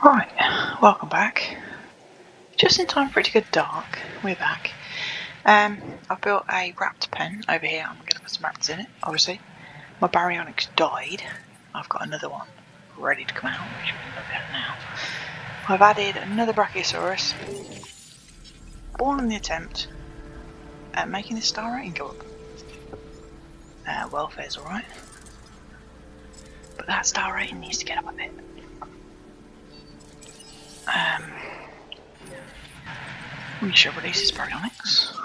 Right, welcome back. Just in time for it to get dark, we're back. I've built a raptor pen over here. I'm going to put some raptors in it, obviously. My baryonyx died. I've got another one ready to come out, which we're going to look at now. I've added another brachiosaurus, all in the attempt at making the star rating go up. Welfare's alright. But that star rating needs to get up a bit. We shall release this baryonyx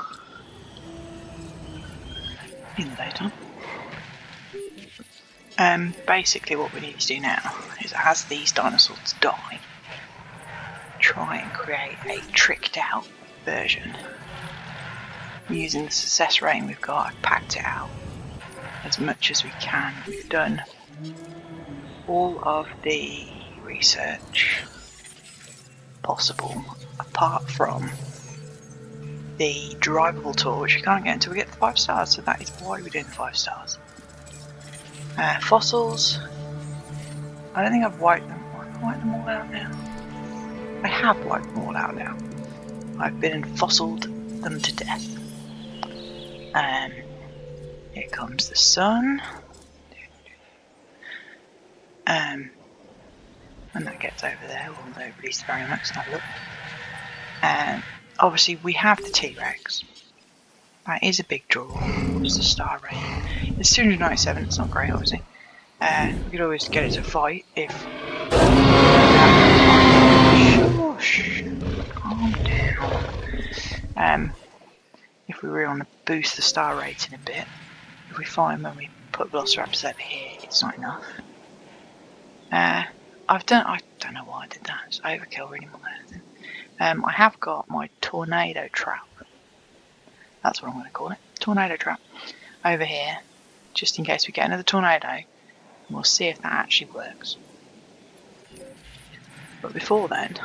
in the daytime. Basically what we need to do now is, as these dinosaurs die, try and create a tricked out version. Using the success rating we've got, I've packed it out as much as we can. We've done all of the research possible, apart from the drivable tour, which we can't get until we get the 5 stars, so that is why we're doing the 5 stars. Fossils, I don't think I've wiped them. I've wiped them all out now. I have wiped them all out now. I've been and fossiled them to death. Here comes the sun. When that gets over there, we'll release the baryonyx and have a look. Obviously, we have the T-Rex. That is a big draw. What's the star rating? It's 297. It's not great, obviously. We could always get it to fight if. Shush! Calm down. If we really want to boost the star rating a bit, if we find when we put velociraptors over here, it's not enough. I don't know why I did that. It's overkill really more than anything. I have got my tornado trap. That's what I'm going to call it. Tornado trap over here, just in case we get another tornado. And we'll see if that actually works. But before then,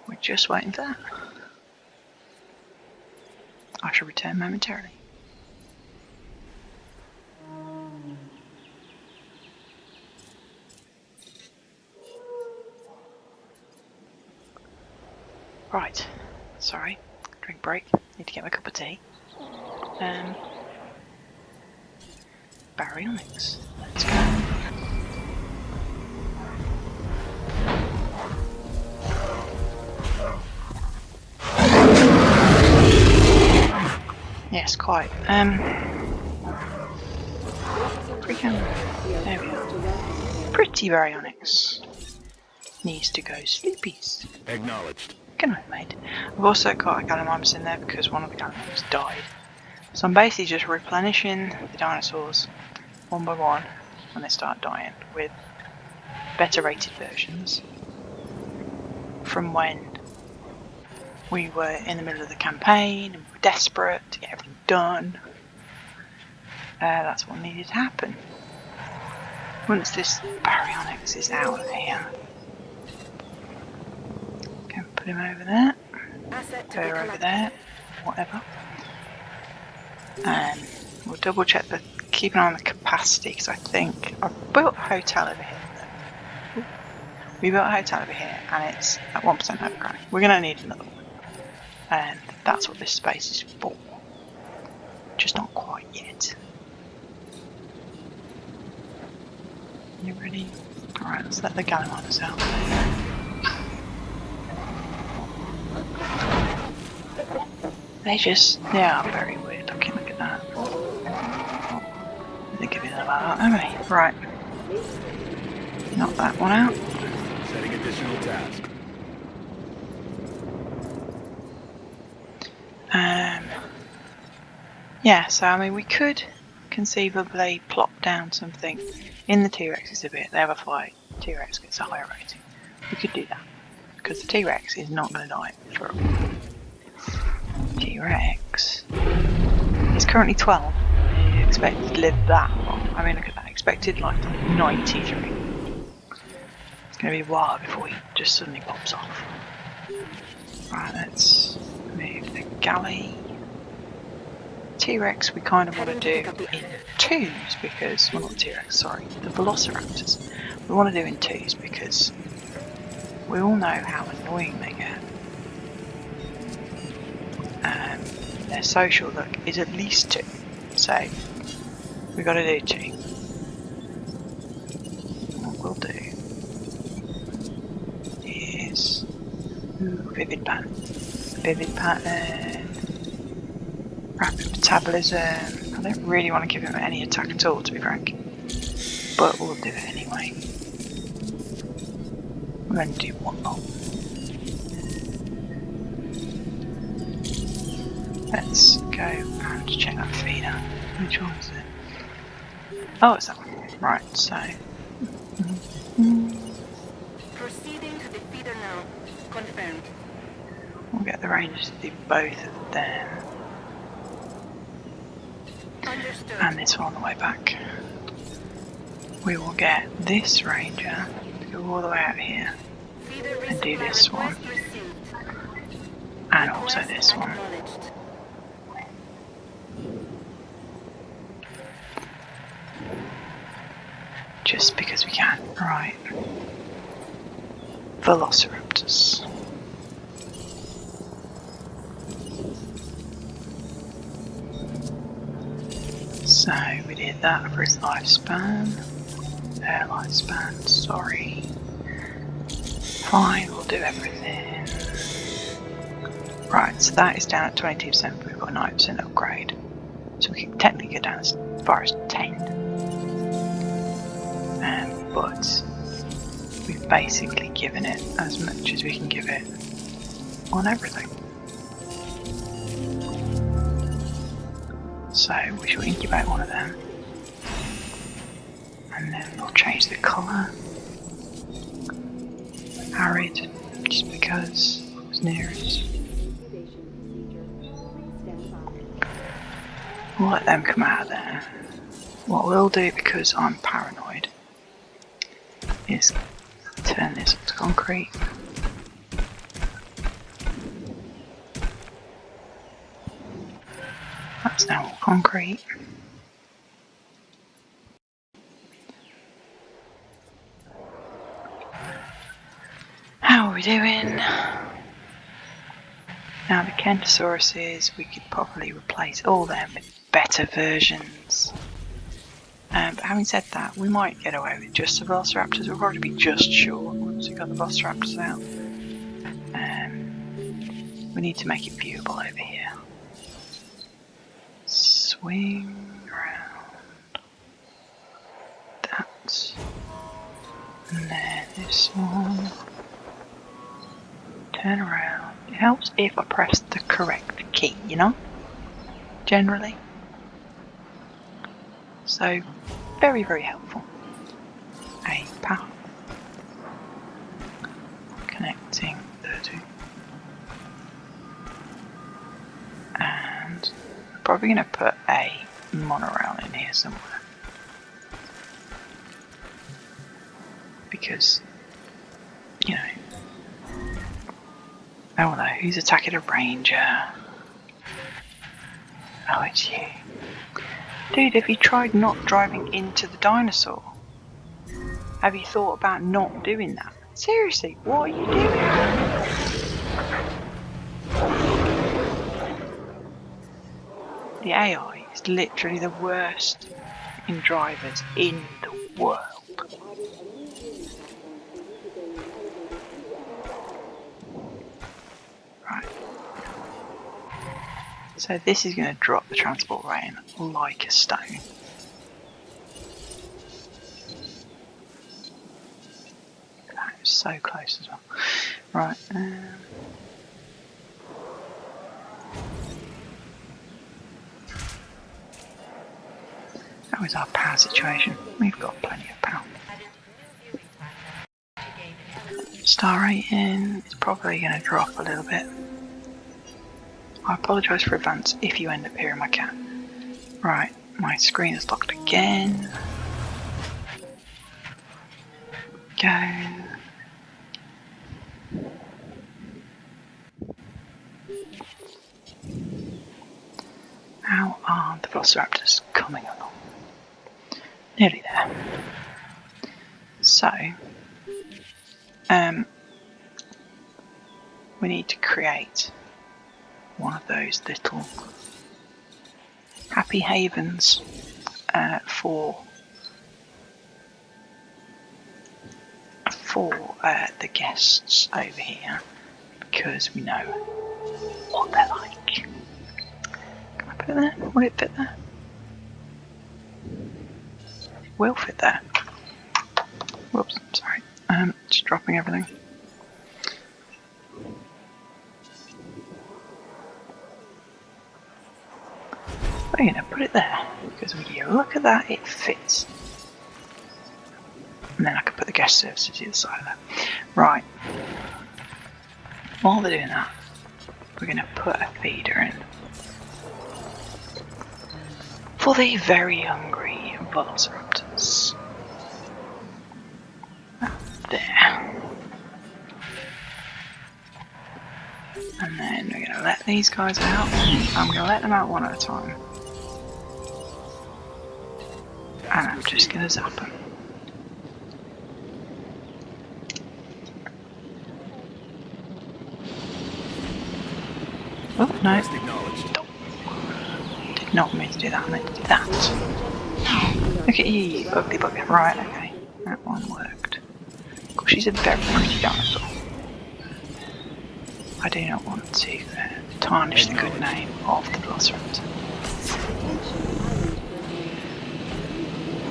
we're just waiting for that. I shall return momentarily. Right, sorry, drink break, need to get my cup of tea. Baryonyx, let's go. Yes, quite. There we are. Pretty baryonyx. Needs to go sleepies. Acknowledged. Good night, mate. I've also got a Gallimimus in there because one of the Gallimimus died. So I'm basically just replenishing the dinosaurs one by one when they start dying with better rated versions from when we were in the middle of the campaign and we were desperate to get everything done. That's what needed to happen. Once this baryonyx is out of here, can put him over there, go over there, whatever. And we'll double check keep an eye on the capacity, because I think I've built a hotel over here. We built a hotel over here and it's at 1% overcrowding. We're going to need another one. And that's what this space is for. Just not quite yet. You ready? Alright, let's let the Gallimimus out. They are very weird looking, look at that. Think of it about that, haven't we? Right. Knock that one out. Setting additional task. Yeah, so I mean we could conceivably plop down something in the T-Rex a bit. They have a fight. T-Rex gets a higher rating. We could do that. Because the T-Rex is not going to die for a while. T-Rex is currently 12. He's expected to live that long. I mean, look at that. Expected like 93. It's going to be a while before he just suddenly pops off. Right, let's move the galley. T-Rex we kind of want to do in twos because, well not the T-Rex, sorry, the Velociraptors. We want to do in twos because we all know how annoying they get. Their social look is at least 2, so we've got to do 2. What we'll do is vivid pattern, rapid metabolism. I don't really want to give him any attack at all, to be frank, but we'll do it anyway. We're going to do one lot. Let's go and check that feeder. Which one is it? Oh, it's that one. Right, so. Proceeding to the feeder now. Confirmed. We'll get the rangers to do both of them. Understood. And this one on the way back. We will get this ranger to go all the way out here and do this one. And also this one. Just because we can. Right. Velociraptors. So we did that for his lifespan. Their lifespan, sorry. Fine, we'll do everything. Right, so that is down at 22%, but we've got a 9% upgrade. So we can technically go down as far as 10. But we've basically given it as much as we can give it on everything. So we shall incubate one of them. And then we'll change the colour. Arid, just because it was near us. We'll let them come out of there. What we'll do, because I'm paranoid, is turn this up to concrete. That's now all concrete. How are we doing? Now the Kentosauruses, we could probably replace all them with better versions. But having said that, we might get away with just the Velociraptors. We'll probably be just short once we've got the Velociraptors out. We need to make it viewable over here. Swing around. That. And then this one. Turn around. It helps if I press the correct key, you know? Generally. So, very, very helpful. A path. Connecting the two. And I'm probably going to put a monorail in here somewhere. Because, you know. Oh no, who's attacking a ranger? Oh, it's you. Dude, have you tried not driving into the dinosaur? Have you thought about not doing that? Seriously, what are you doing? The AI is literally the worst in drivers in the world. Right. So this is going to drop the transport rate in like a stone. That is so close as well. Right. How is our power situation? We've got plenty of power. Star rating is probably going to drop a little bit. I apologise for advance if you end up hearing my cat. Right, my screen is locked again. Go. How are the Velociraptors coming along? Nearly there. So, we need to create one of those little happy havens for the guests over here, because we know what they're like. Can I put it there? Will it fit there? It will fit there. Whoops, sorry. Just dropping everything. We're going to put it there, because when you look at that, it fits. And then I can put the guest services either side of that. Right. While they're doing that, we're going to put a feeder in for the very hungry velociraptors. There. And then we're going to let these guys out. I'm going to let them out one at a time. And I'm just going to zap them. Oh, no. Did not mean to do that, I meant to do that. Look at you ugly bugger. Right, okay. That one worked. Of course, she's a very pretty dinosaur. I do not want to tarnish the good name of the velociraptor.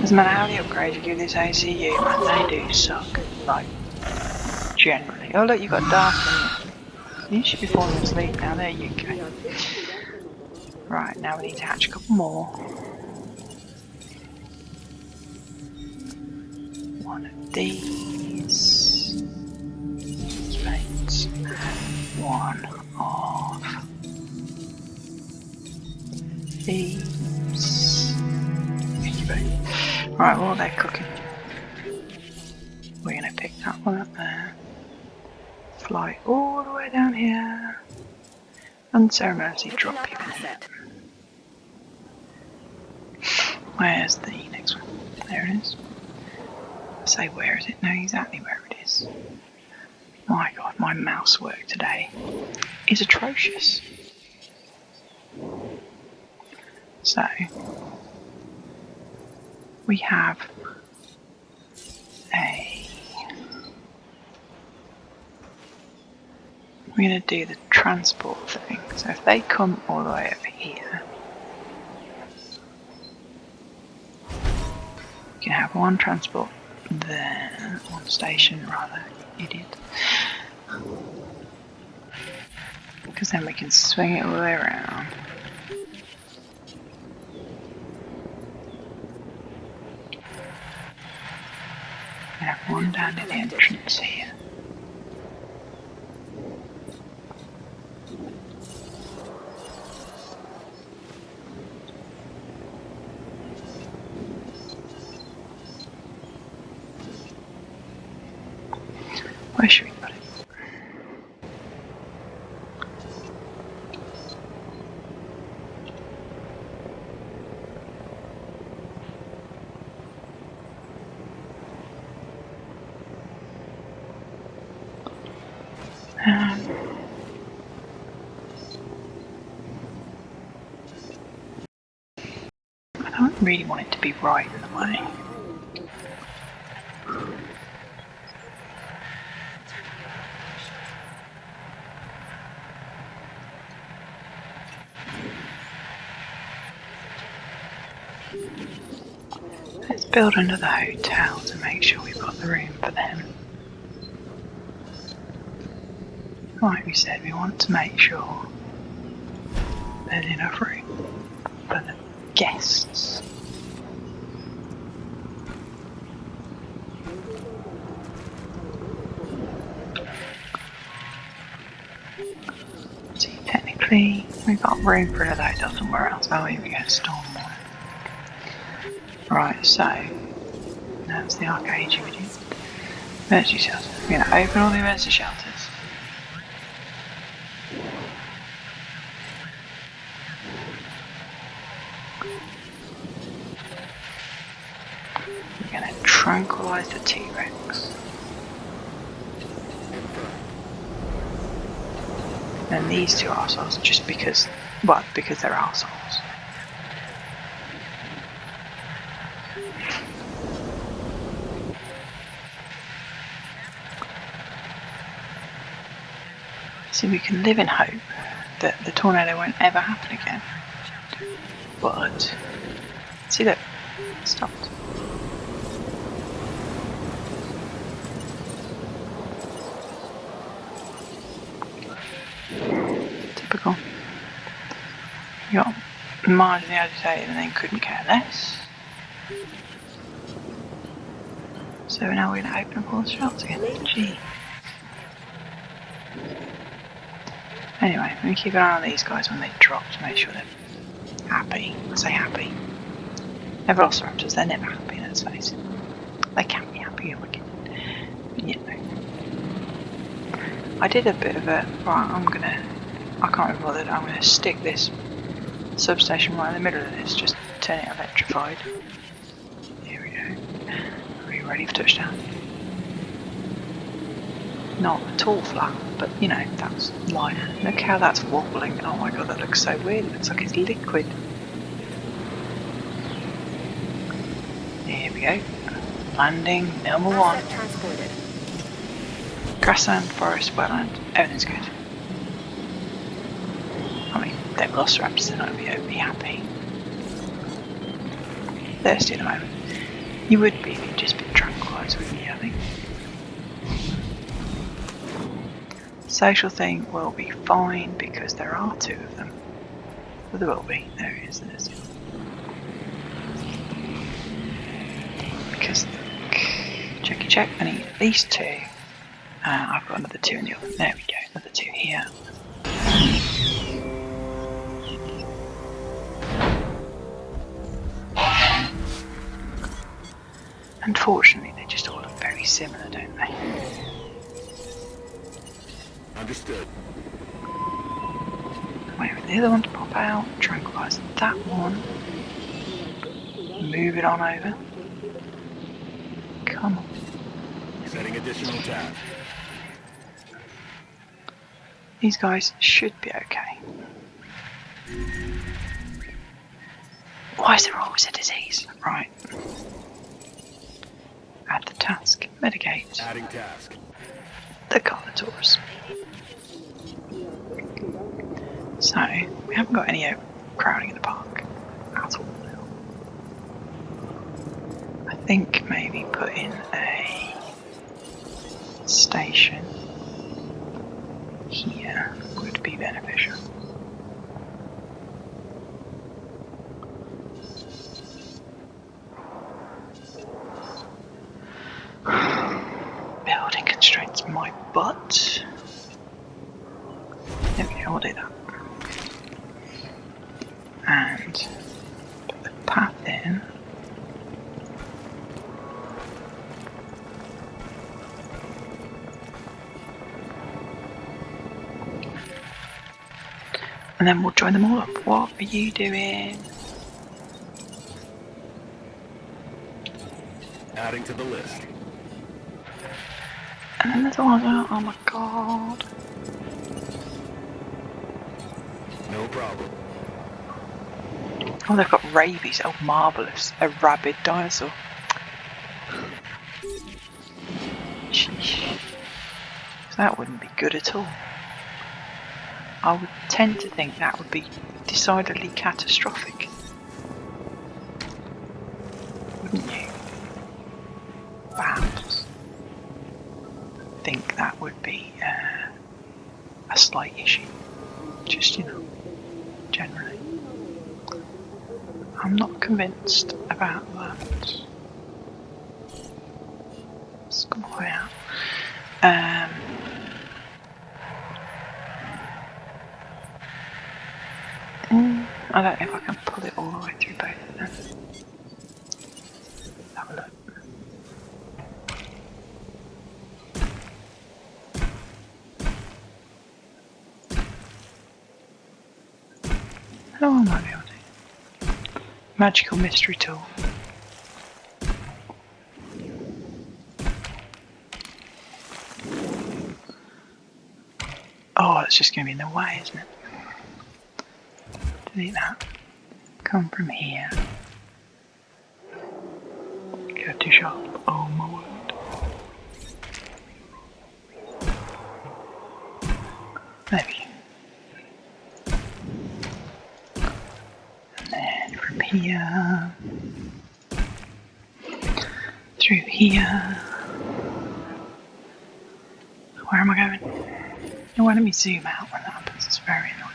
Doesn't matter how the upgrades you give this ACU, man, they do suck. Like, generally. Oh look, you got dark in you. You should be falling asleep now, there you go. Right, now we need to hatch a couple more. One of these. Right. One of these. Right, while they're cooking, we're going to pick that one up there. Fly all the way down here. Unceremoniously drop you in it. Where's the next one? There it is. I say where is it? Know exactly where it is. My god, my mouse work today is atrocious. So, we have we're going to do the transport thing. So if they come all the way over here, we can have one transport there, one station rather, idiot. Because then we can swing it all the way around. We have one down at the entrance here. Where should we put it? I don't really want it to be right in the way. Let's build another hotel to make sure we've got the room for them. Like we said, we want to make sure there's enough room for the guests. See, technically, we've got room for another hotel somewhere else. Oh, here we go, Stormwater. Right, so that's the arcade you would do. Emergency shelters. We're going to open all the emergency shelters. We're going to try tranquilise the T-Rex. And these two arseholes, just because, well, because they're arseholes. So we can live in hope that the tornado won't ever happen again. But, see look, it stopped. Typical. You got marginally agitated and then couldn't care less. So now we're going to open up all the shots again. Gee. Anyway, we keep an eye on these guys when they drop to make sure they're happy. I say happy. They're velociraptors, they're never happy, let's face it. They can be happy, but you know. I did a bit of a, right, I can't be bothered, I'm gonna stick this substation right in the middle of this, just turn it electrified. Here we go. Are you ready for touchdown? Not at all flat, but you know, that's light. Look how that's wobbling. Oh my god, that looks so weird. It looks like it's liquid. Here we go. Landing number one. Grassland, forest, wetland, everything's good. I mean, they're velociraptors, they're not going to be happy. Thirsty at the moment. You would be if you'd just been tranquilised, wouldn't you, I think? Social thing will be fine because there are two of them. Well, there will be. There it is. There's it. Because, check, I need at least two. I've got another two in the oven. There we go, another two here. Unfortunately, they just all look very similar, don't they? Understood. Wait for the other one to pop out, tranquilise that one. Move it on over. Come on. Setting additional task. These guys should be okay. Why is there always a disease? Right. Add the task. Mitigate. Adding task. The Carnotaurus. So, we haven't got any crowding in the park at all now. I think maybe put in a station here would be beneficial. Building constraints my butt. There we go, we'll do that. And put the path in. And then we'll join them all up. What are you doing? Adding to the list. And then there's the ones out. Oh my god. No problem. Oh, they've got rabies. Oh, marvellous. A rabid dinosaur. Sheesh. That wouldn't be good at all. I would tend to think that would be decidedly catastrophic. Wouldn't you? Perhaps. Think that would be a slight issue. Just, you know, generally. I'm not convinced about that. Let's come all the way out. I don't know if I can pull it all the way through both of them. Have a look. Oh, I might be able to. Magical mystery tool. Oh, it's just going to be in the way, isn't it? Delete that. Come from here. Go to shop. Oh my word. Maybe. And then from here. Through here. Where am I going? Oh, why don't we zoom out when that happens? It's very annoying.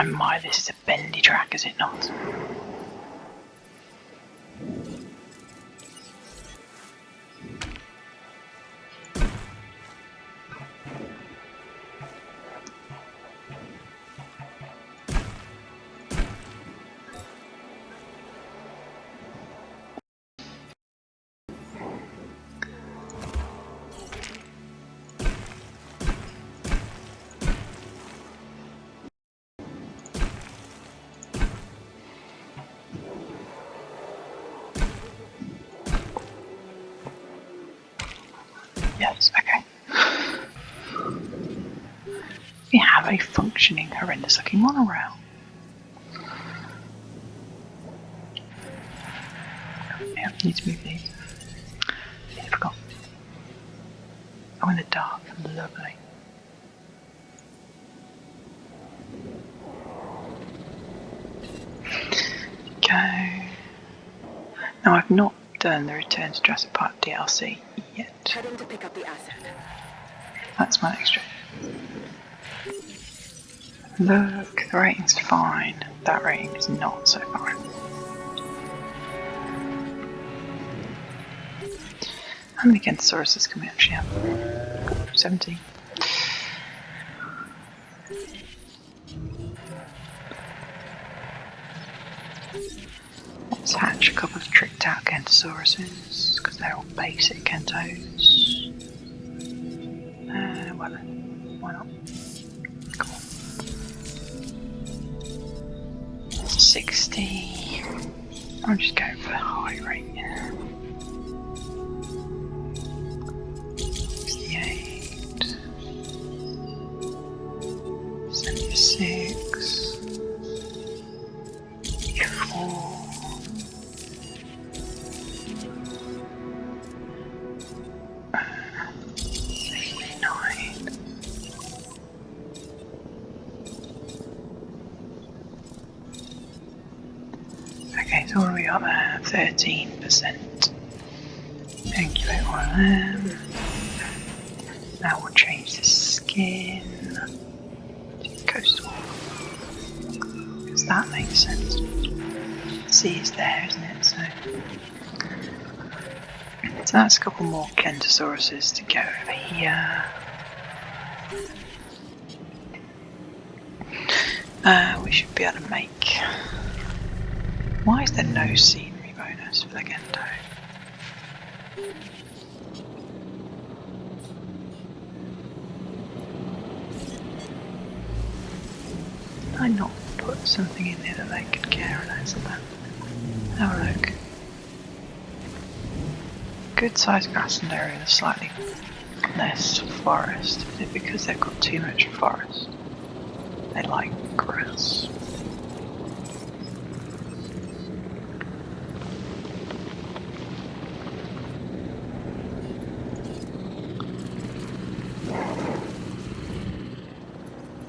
My, this is a bendy track, is it not? Yes, okay. We have a functioning, horrendous looking monorail. Yeah, need to move these. I forgot. Oh, in the dark, lovely. Go. Now, I've not done the Return to Jurassic Park DLC yet. Heading to pick up the asset. That's my next trip. Look, the rating's fine. That rating is not so fine. How many Kentosauruses can we actually have? 17. Let's hatch a couple of tricked out Kentosauruses, because they're all basic Kentos. Well then, why not? Cool. 60. I'm just going for the high rate. 68. 76. 84. 89. Okay, so what do we got there? 13%. Incubate one of them. Now we'll change the skin to coastal. Because that makes sense. Sea is there, isn't it? So that's a couple more Kentosauruses to go over here. We should be able to make... Why is there no scenery bonus for the Kento? Did I not put something in there that they could care less about? Have a look. Good sized grassland area with slightly less forest. Is it because they've got too much forest? They like grass.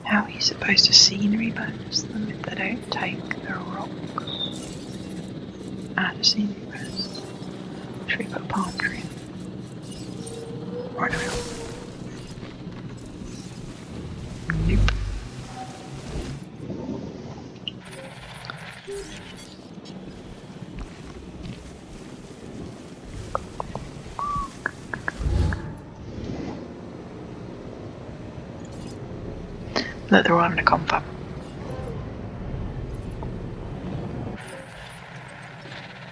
How are you supposed to scenery bonus them if they don't take the rocks? Add a scenery bonus. Should we put a palm tree in? Right now. Nope. Look, they're all having a confab.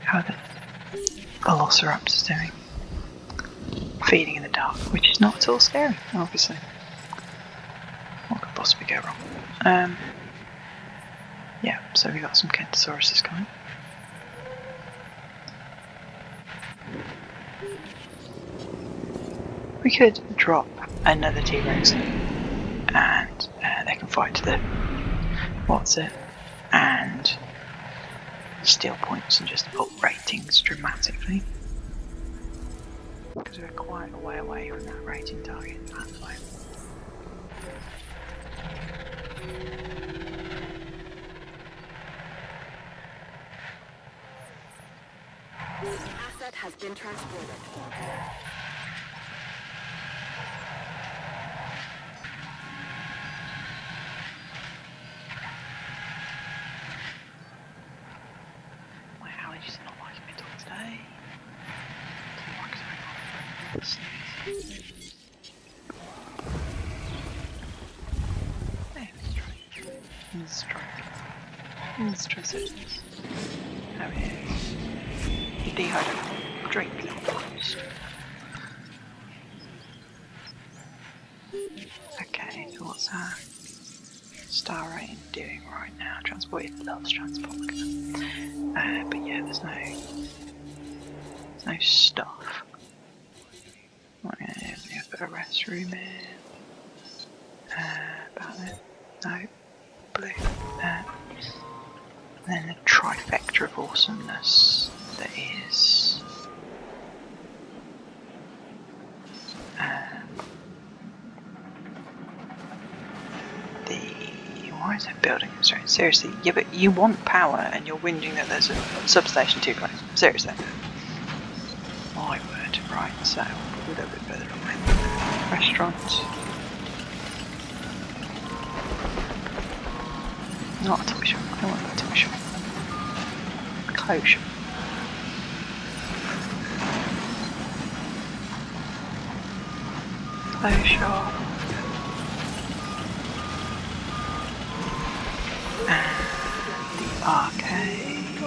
How are the velociraptors doing? Feeding in the dark, which is not at all scary, obviously. What could possibly go wrong? Yeah, so we've got some Kentosauruses coming. We could drop another T-Rex and they can fight to the and steal points and just up ratings dramatically. Because we're quite a way away from that rating target at the moment. Asset has been transported. My allergies are not liking me till today. Strike. How it is. You dehydrate. Drink little post. Okay, so what's our star rating doing right now? Transport, it loves transport. But yeah, there's no stuff. What am I going to do? Put a restroom in. About there. No. Blue. And then the trifecta of awesomeness that is why is that building constrained? Seriously, yeah, but you want power and you're whinging that there's a substation too close. Seriously. My word. Right, so a little bit further away. Restaurant. Not a toy shop. I don't want a toy shop. Clothes shop. Clothes shop. And the arcade.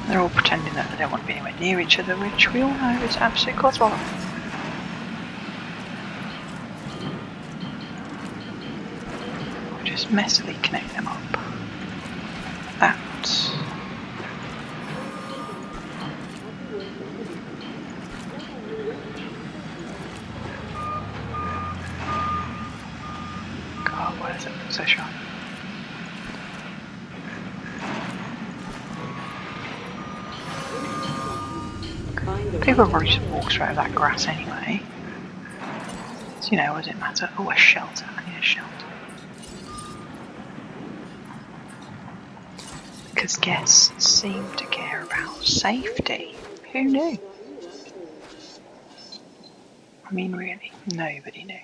They're all pretending that they don't want to be anywhere near each other, which we all know is absolute codswallop. We'll just messily connect them up. That. God, why does it look so sharp? People probably just walk straight over that grass anyway. So, you know, what does it matter? Oh, a shelter. I need a shelter. Because guests seem to care about safety. Who knew? I mean, really, nobody knew.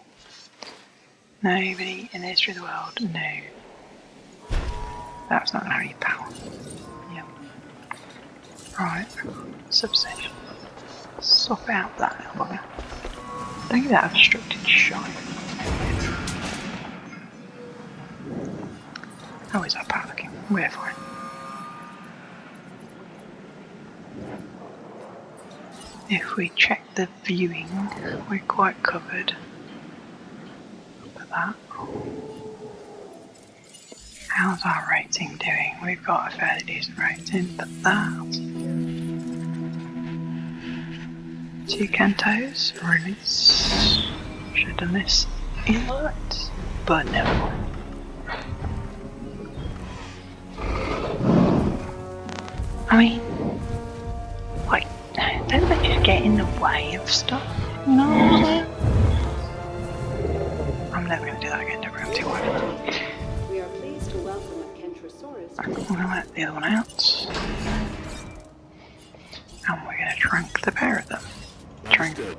Nobody in the history of the world knew. That's not going to have any power. Yep. Right. Substation. Swap out that little bugger. Don't give that obstructed shot. How is our power looking? We're fine. If we check the viewing, we're quite covered. Look at that. How's our rating doing? We've got a fairly decent rating, but that. 2 cantos, release. Should have done this in light, but never mind. I mean, like, don't they just get in the way of stuff? You know what I'm saying? I'm never going to do that again, never have to worry. We are pleased to welcome a Kentrosaurus. I'm going to let the other one out. And we're going to trank the pair of them. Tranquilize.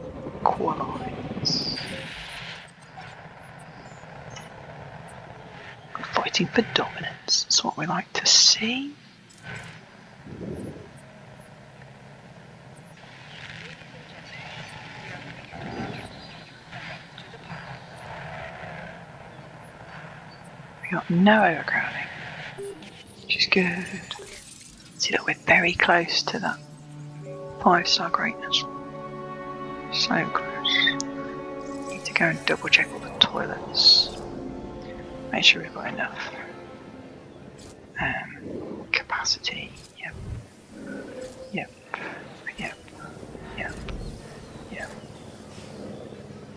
Fighting for dominance is what we like to see. got no overcrowding, which is good. See that we're very close to that 5-star greatness. So close. Need to go and double check all the toilets. Make sure we've got enough capacity. Yep. Yep. Yep. Yep. Yep.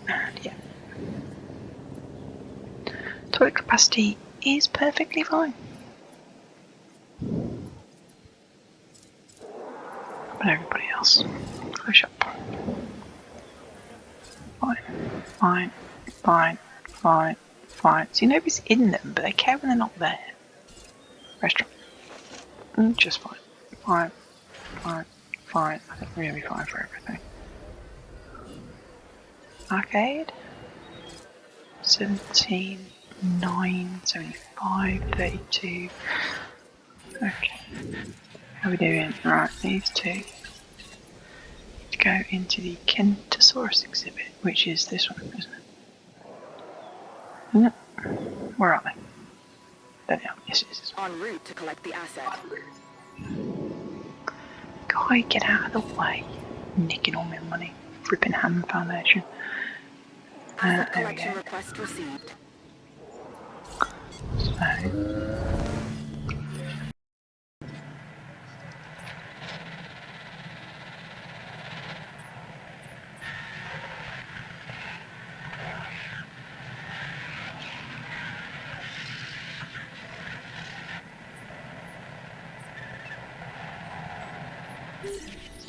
And yep. Toilet capacity is perfectly fine. But everybody else, close up. Fine, fine, fine, fine, fine. See, nobody's in them, but they care when they're not there. Restaurant. Just fine. Fine, fine, fine. I think we're going to be fine for everything. Arcade. 17, 9, 75, 32. Okay. How are we doing? Right, these two go into the Kentosaurus exhibit, which is this one, isn't it? Where are they? There they are. Yes, it is. En route to collect the asset. Guy, get out of the way. Nicking all my money. Flipping Ham Foundation. Asset There we collection go. request received. So,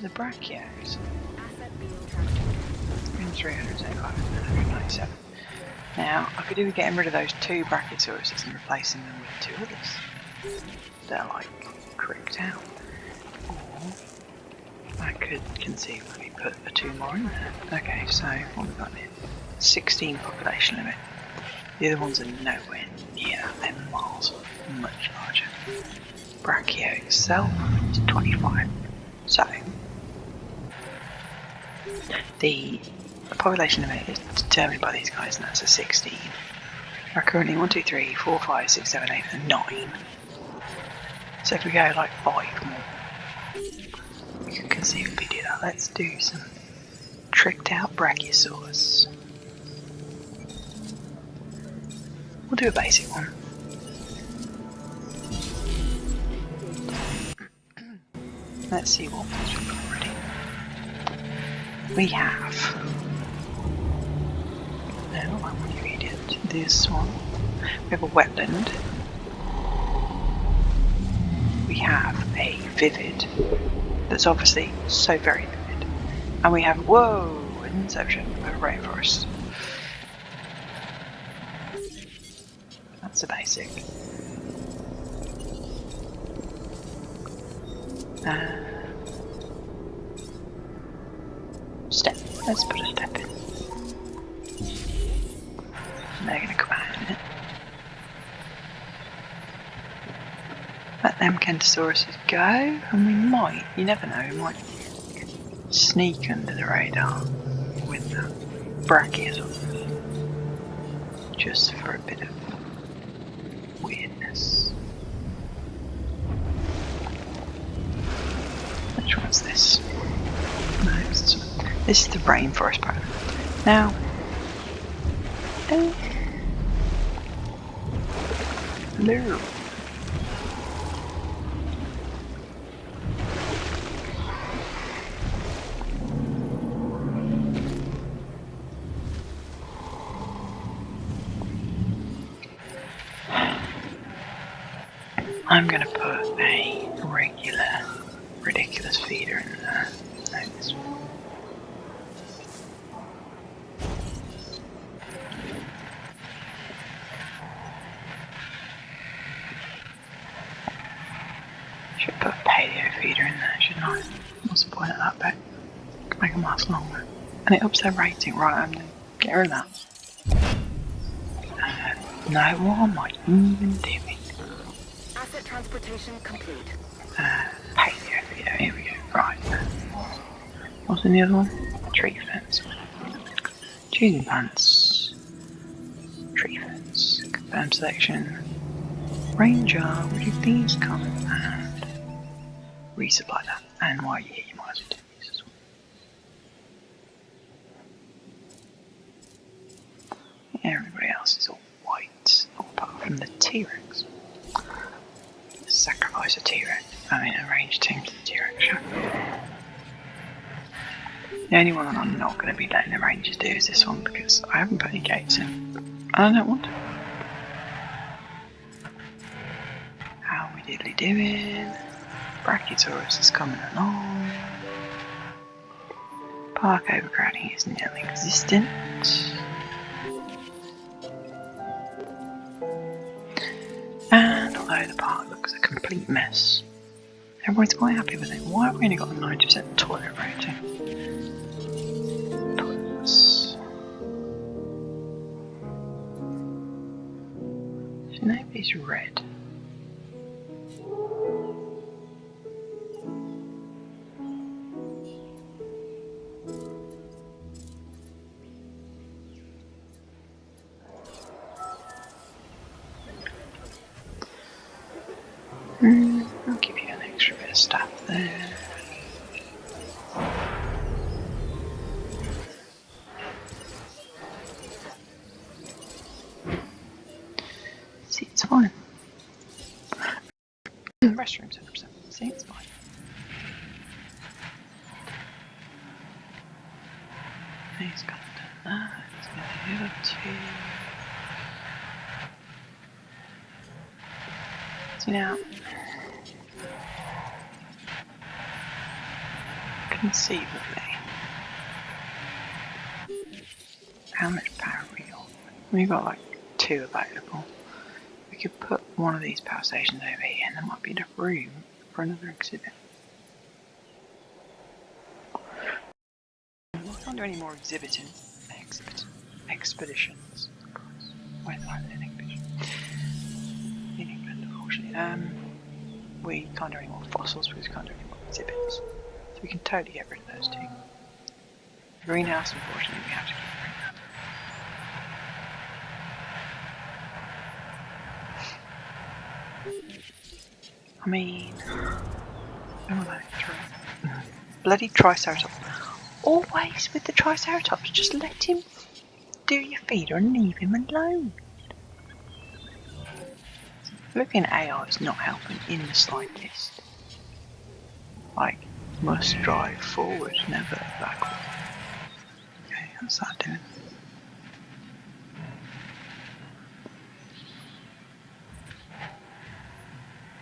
the brachios. Asset being transported. In 395. Now, I could do with getting rid of those 2 Brachiosauruses and replacing them with 2 others. They're like cricked out. Or I could conceivably put the 2 more in there. Okay, so what have we got here? 16 population limit. The other ones are nowhere near that, they're miles much larger. Brachio itself is 25. So, the population limit is determined by these guys, and that's a 16. There are currently 1, 2, 3, 4, 5, 6, 7, 8, and 9. So if we go like 5 more, we can conceivably do that. Let's do some tricked out Brachiosaurus. We'll do a basic one. Let's see what ones we've got already. We have. No, I want to read it. This one. We have a wetland. We have a vivid. That's obviously so very vivid. And we have, whoa, an inception of a rainforest. That's a basic. Step. Let's put a step in. And they're going to come out in a minute. Let them Kentosauruses go, and we might, you never know, we might sneak under the radar with the Brachiosaurus. Just for a bit of weirdness. Which one's this? No, it's this one. This is the rainforest part. Now, hello. I'm going to put a regular, ridiculous feeder in there. No, this one. Should put a paleo feeder in there, shouldn't I? What's the point of that bit? Make them last longer. And it ups their rating, right? I'm going to get rid of that. No, what am I even doing? Asset transportation complete. Paleo feeder, here we go. Right. What's in the other one? Tree fence. Choosing pants. Tree fence. Confirm selection. Ranger, would you please come and resupply that? And while you're here, you might as well do these as well. Everybody else is all white, apart from the T-Rex. Sacrifice a T-Rex. I mean, a ranged team to the T-Rex. The only one I'm not going to be letting the Rangers do is this one because I haven't put any gates in. And I don't want to. How are we diddly doing? Brachiosaurus is coming along. Park overcrowding is non-existent. And although the park looks a complete mess, everybody's quite happy with it. Why have we only got a 90% toilet rating? Toilets. So nobody's red. I'll give you an extra bit of stuff there. See, it's fine. Restroom's 100%. See, it's fine. He's got that. He's got the other two. So now, conceivably, how much power we got? We've got like 2 available. We could put one of these power stations over here and there might be enough room for another exhibit. I can't do any more expeditions. Where did I learn English? In England, unfortunately. We can't do any more fossils because we can't do any more exhibits. So we can totally get rid of those 2. Greenhouse, unfortunately, we have to keep greenhouse. I mean, oh, that's right. Bloody Triceratops. Always with the Triceratops, just let him do your feeder and leave him alone. Looking at AI is not helping in the slightest. Like, must drive forward, never backward. Okay, what's that doing?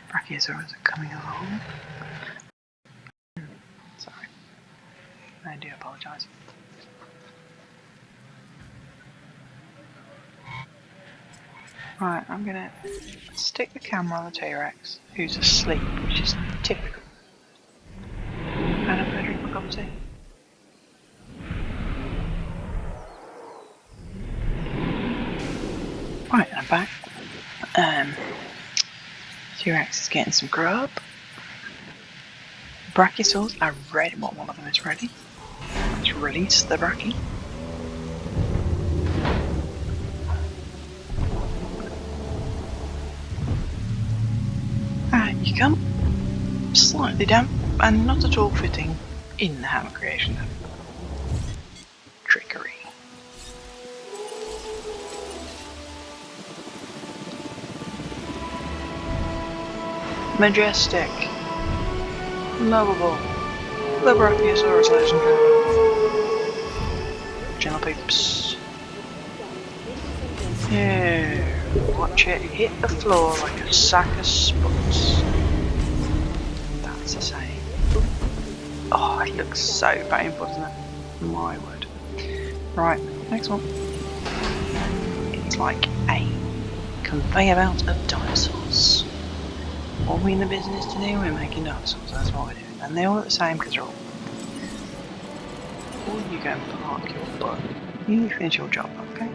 Brachiosaurus are coming along. Sorry. I do apologise. Right, I'm gonna stick the camera on the T-Rex, who's asleep, which is typical. And I'm gonna drink my cup of tea. Right, I'm back. T-Rex is getting some grub. Brachiosaurs are ready. Well, one of them is ready. Let's release the brachie. And you come. Slightly damp and not at all fitting in the hammer creation. Trickery. Majestic. Lovable. The Brachiosaurus, ladies and gentlemen. Gentle peeps. Yeah, watch it hit the floor like a sack of spuds. That's a saying. Oh, it looks so painful, doesn't it? My word. Right, next one. It's like a conveyor belt of dinosaurs. What are we in the business to do? We're making dinosaurs, that's what we're doing. And they're all the same because they're all. Or you go and park your butt. You finish your job, okay?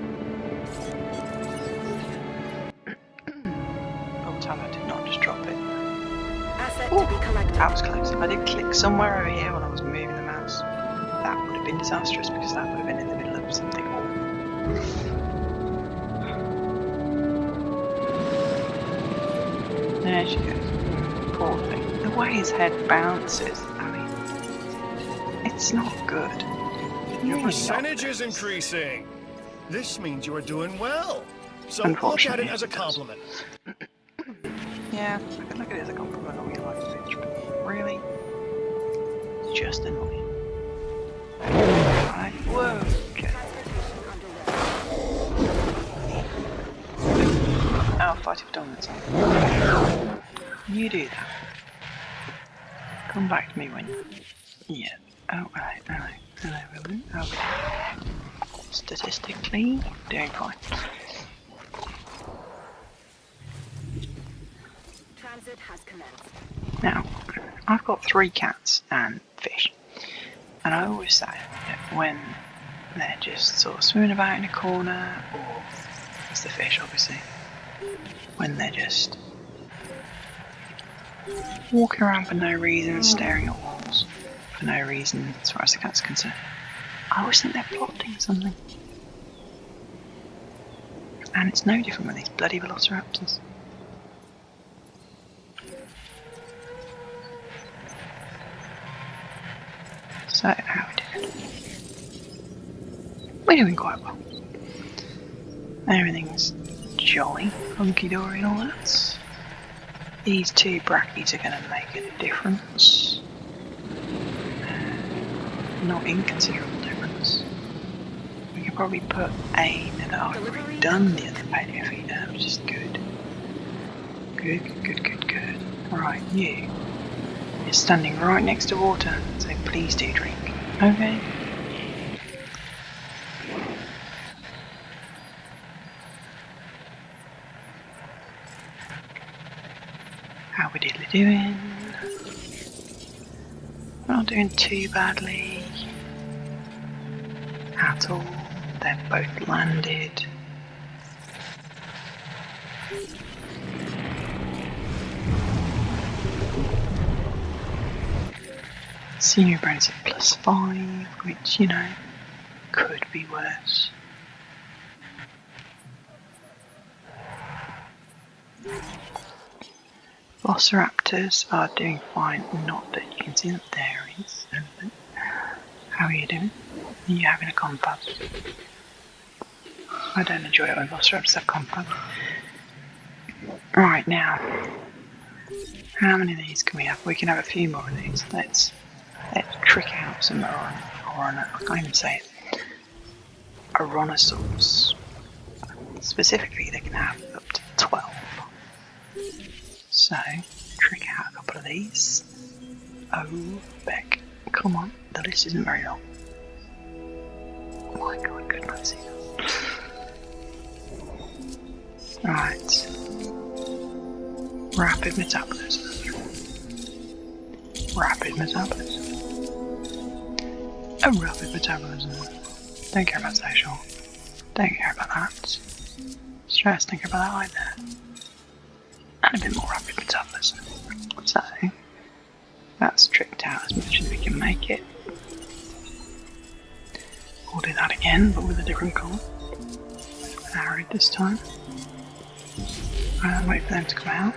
Oh, tell I did not just drop it. Asset to be collected. That was close. If I did click somewhere over here when I was moving the mouse, that would have been disastrous because that would have been in the middle of something awful. There she goes. Poor thing. The way his head bounces, I mean, it's not good. Your Really percentage not is good. increasing. This means you are doing well. So look at Unfortunately, it as a it does. compliment. Yeah, I can look at it as a compliment all you like, bitch, but really, it's just annoying. Right? Whoa, okay. Transportation underway. Oh, fighting for dominance. You do that. Come back to me when you... Yeah. Oh, hello, woman. How are we doing? Statistically, doing fine. Transit has commenced. Now, I've got 3 cats and fish. And I always say that when they're just sort of swimming about in a corner, or it's the fish obviously, when they're just walking around for no reason, staring at walls for no reason as far as the cat's concerned, I always think they're plotting something. And it's no different with these bloody velociraptors. So, how we doing? We're doing quite well. Everything's jolly, hunky-dory and all that. These 2 brackies are going to make a difference. Not inconsiderable difference. We could probably put a... that I've already done the other paleo feeder, which is good. Good. Right, you. You're standing right next to water, so please do drink. Okay? How we diddly doing? We're not doing too badly at all. They're both landed. Senior bonus at +5, which, you know, could be worse. Velociraptors are doing fine, not that you can see them. There is. How are you doing? Are you having a confab? I don't enjoy it when velociraptors have confab. Right, now, how many of these can we have? We can have a few more of these. Let's trick out some I can't even say it. Oronosaurs. Specifically, they can have up to 12. So, trick out a couple of these. Oh, Beck, come on, the list isn't very long. Oh my god, could not see that. Right. Rapid metabolism. Rapid metabolism. Oh, rapid metabolism. Don't care about social. Don't care about that. Stress, don't care about that either. And a bit more rapid metabolism. So, that's tricked out as much as we can make it. We'll do that again, but with a different colour. Arrowed this time. Wait for them to come out.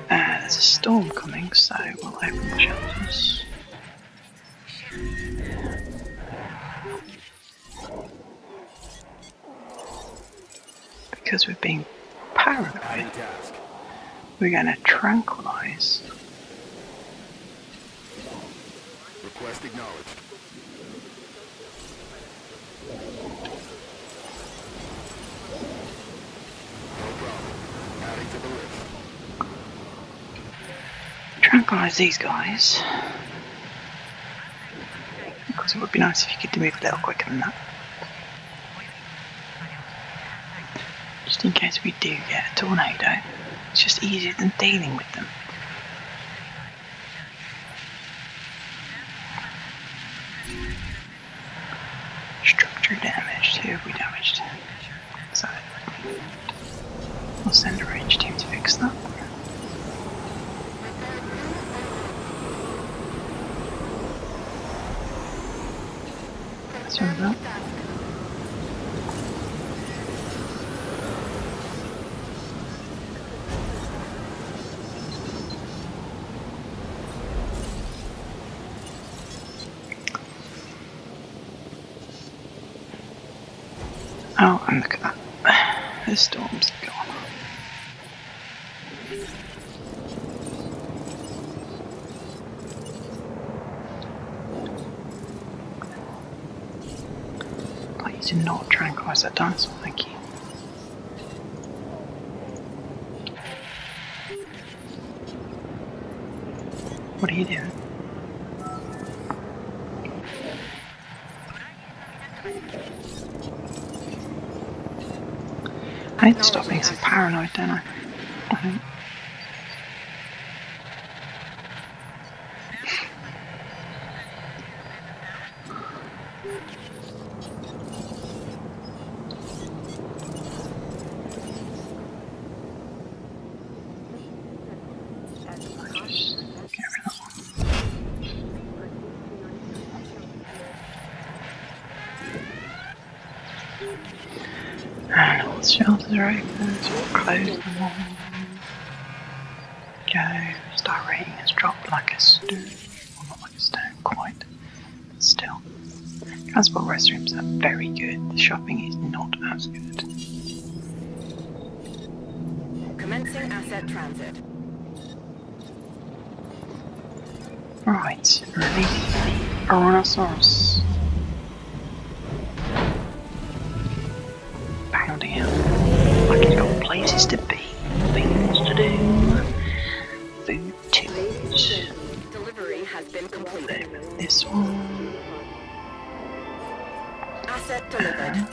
There's a storm coming, so we'll open the shelters. Because we're being paranoid, we're going to tranquilize. Request acknowledged. No problem. Adding to the list. Tranquilize these guys. Because it would be nice if you could move a little quicker than that. Just in case we do get a tornado. It's just easier than dealing with them. Structure damaged. Who have we damaged? So, we'll send a range team to fix that. That's one of that. And look at that. The storm's gone. Please do not tranquilize that dinosaur, thank you. What are you doing? I need to stop being so paranoid, don't I? I think. Just get rid of that one. And all the shelves are open, so we'll close them all. Go. Star rating has dropped like a stone. Well, not like a stone, quite. But still. Transport restrooms are very good. The shopping is not as good. Commencing asset transit. Right, release the Tyrannosaurus. Pounding out. Like it's got places to be, things to do, food to eat. Delivery has been completed. This one. Asset delivered.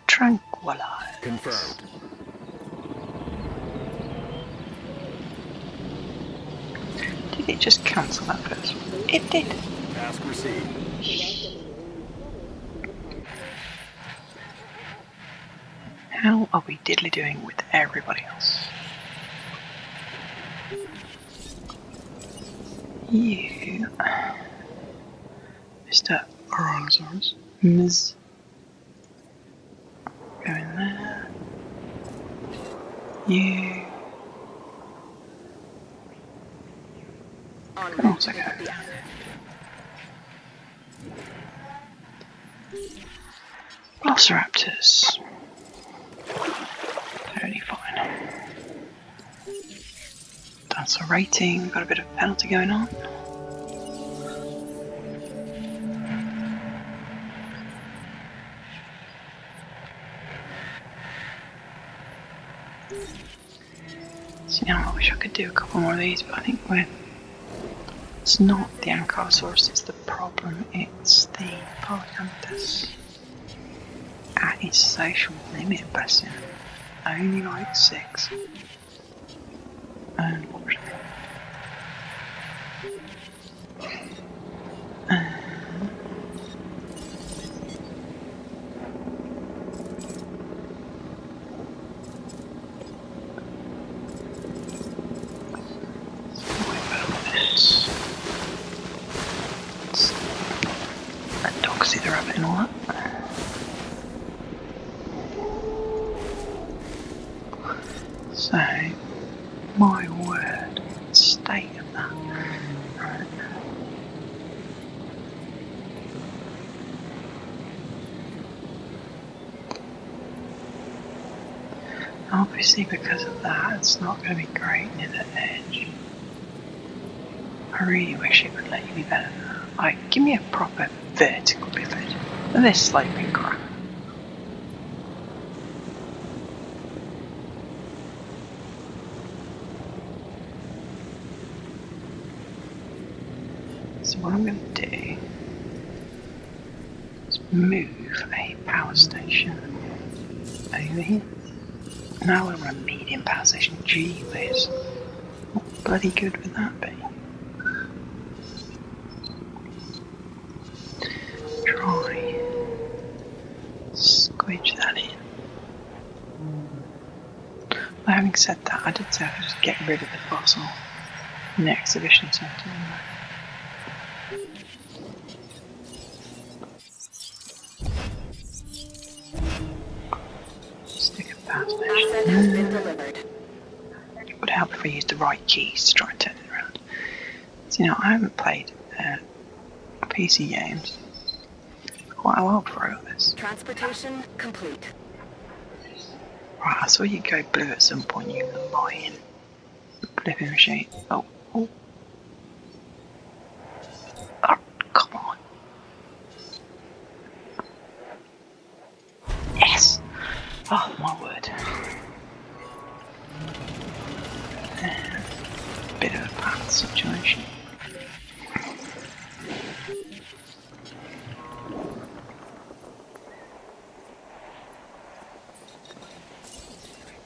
Tranquilize. Confirmed. Did it just cancel that first one? It did. Task received. How are we diddly doing with everybody else? You, Mr. Tyrannosaurus, Ms. Go in there. You On can also go. the asset. Velociraptors. Totally fine. That's a rating, got a bit of penalty going on. See, now I wish I could do a couple more of these, but I think it's not the Ankylosaurus that's the problem, it's the Polycanthus. At its social limit, bless him. Only like 6. Unfortunately. Let dogs see the rabbit and all that. So, my word, state of that. Right. Obviously, because of that, it's not going to be great near the edge. I really wish it would let you be better than that. Like, give me a proper vertical pivot. And this sloping crap. So what I'm going to do is move a power station over here. Now we're on a medium power station. Gee whiz. What bloody good would that be? Try squidge that in. But having said that, I did say I could just get rid of the fossil in the exhibition centre. Stick a power Asset has been station. delivered. It would help if I used the right keys to try and turn it around. So, you know, I haven't played PC games quite a while before I got this. Transportation complete. Right, I saw you go blue at some point, you lying flipping machine. Oh, oh. Oh, come on. Yes! Oh, my word. Bit of a bad situation.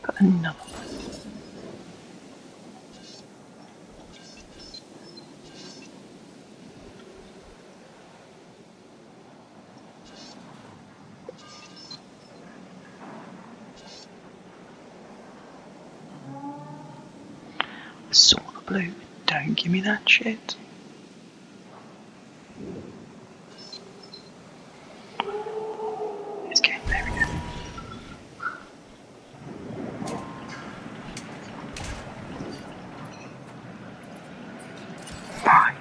But another one. Saw the blue. Don't give me that shit. It's getting there we go. Right.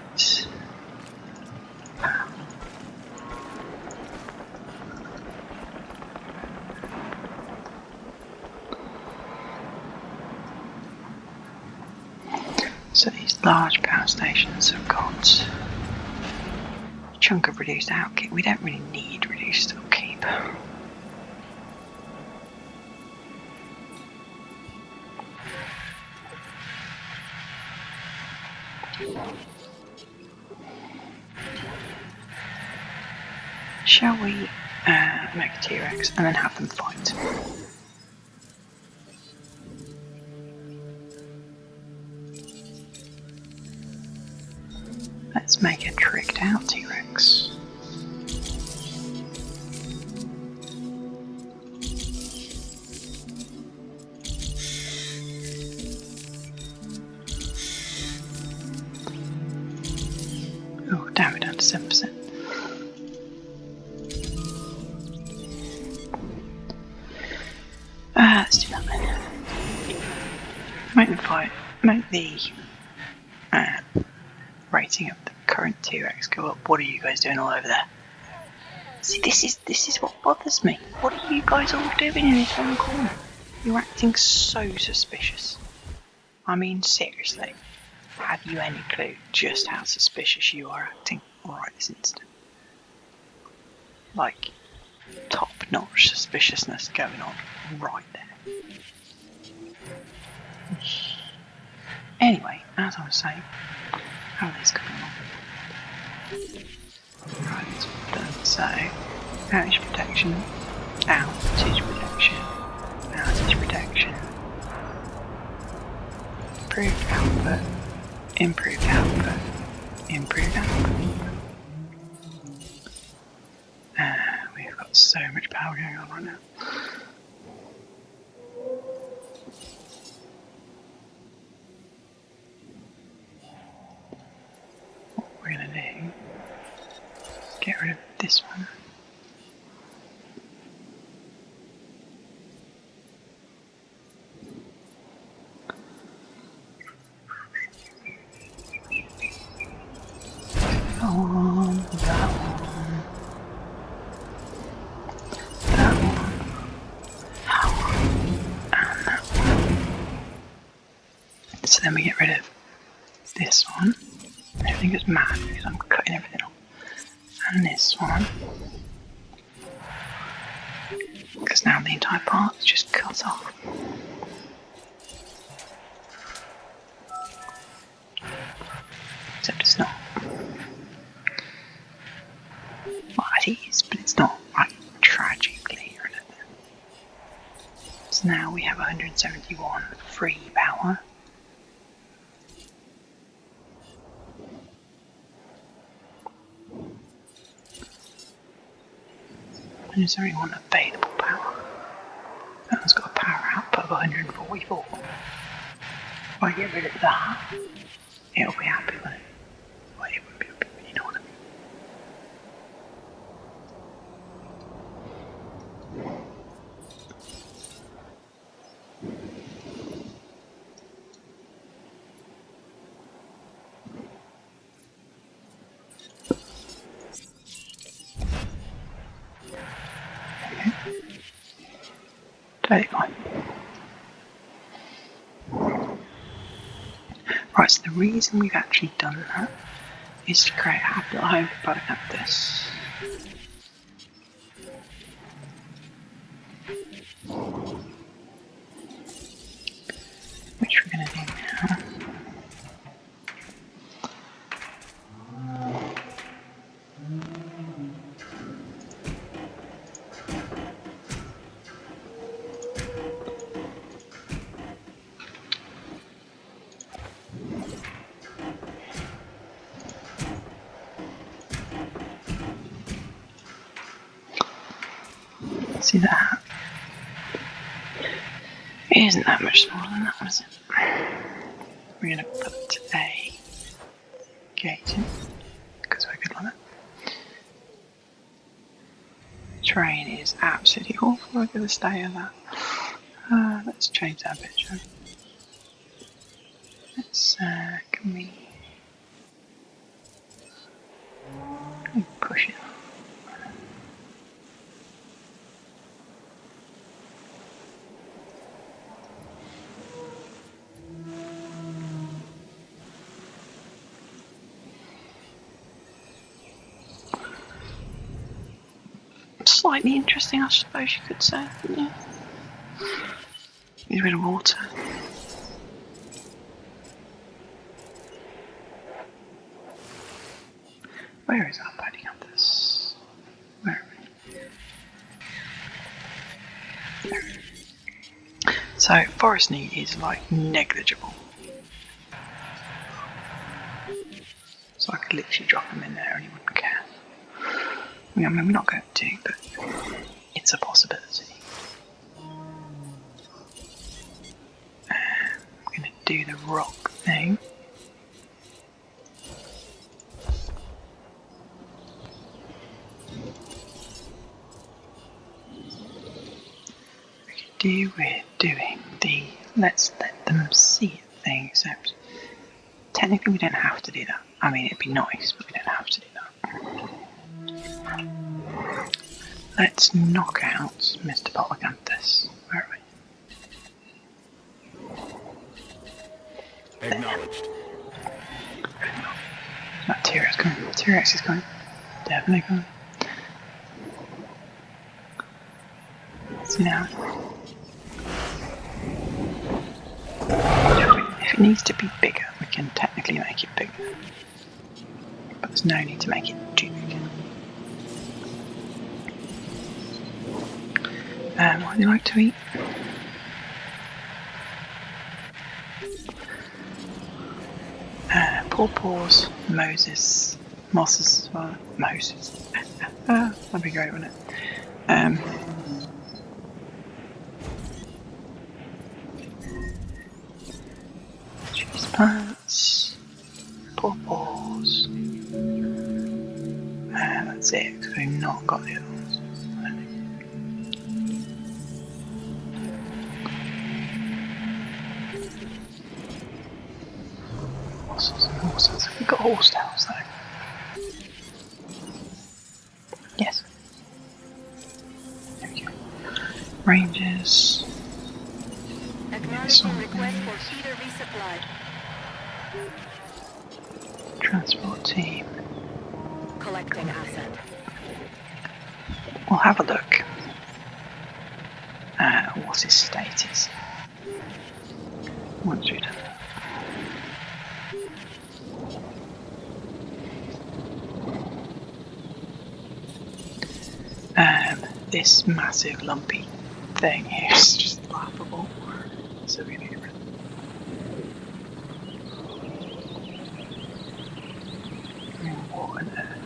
So these large power stations have got a chunk of reduced outkeep. We don't really need reduced upkeep. Shall we make a T-Rex and then have them fight? Let's make a tricked out T-Rex. Oh, damn, we're down to 7%. Let's do that then. Make the fight, make the rating of the current T-Rex go up. What are you guys doing all over there? See, this is what bothers me. What are you guys all doing in this one corner? You're acting so suspicious. I mean, seriously, have you any clue just how suspicious you are acting right this instant? Like, top-notch suspiciousness going on right there. Anyway, as I was saying, how are these going on? Right, done. So, outage protection, outage protection, outage protection, improved output, improved output, improved output. We've got so much power going on right now. What we're going to do, get rid of this one. That one, that one, that one, and that one. So then we get rid of this one. Everything goes mad because I'm cutting everything off. And this one. Because now the entire part is just cut off. Except it's not. Well, it is, but it's not like tragically or anything. So now we have 171 free power. And there's only one available power. That one's got a power output of 144. If I get rid of that, it'll be happy with it. Well, it won't be happy, but you know what I mean. Totally fine. Right, so the reason we've actually done that is to create a happy little home for Polycanthus. Which we're going to do now. See that? It isn't that much smaller than that, was it? We're going to put a gate in, because we're good on it. Terrain is absolutely awful. We're going to stay on that. Let's change that a bit, shall we? Let's, can we push it? Slightly interesting, I suppose you could say. Yeah. Need a bit of water. Where is our Polycanthus? Where are we? There. So forest need is like negligible. So I could literally drop them in there and he wouldn't care. I mean, we're not going to, but it's a possibility. I'm going to do the rock thing. We could do with doing the let's let them see it thing, except technically we don't have to do that. I mean, it'd be nice, but we don't have to do that. Let's knock out Mr. Polycanthus. Where are we? Acknowledged. That T-Rex coming. T-Rex is coming. Definitely coming. So now, if it needs to be bigger, we can technically make it bigger. But there's no need to make it too big. What do you like to eat? Pawpaws, Moses, mosses, well, Moses. That'd be great, wouldn't it? Cheese plants, pawpaws. That's it, because we've not got the other ones. I don't think. Horses and horses. We've got horse tails though. Yes. There we go. Rangers. Acknowledging request for feeder resupply. Transport team. Collecting asset. We'll have a look at what his state is once we've done that. This massive lumpy thing here is just laughable. So we need to what on earth?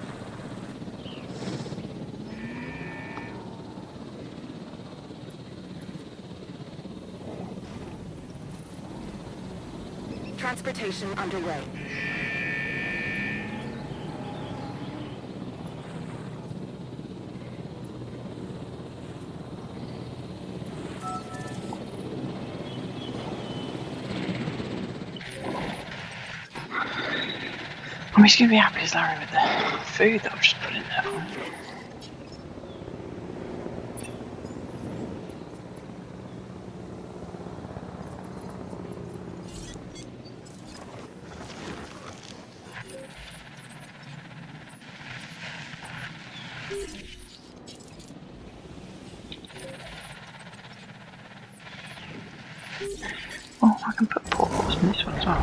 Transportation underway. I'm just going to be happy as Larry with the food that I've just put in there for him. And this one as well.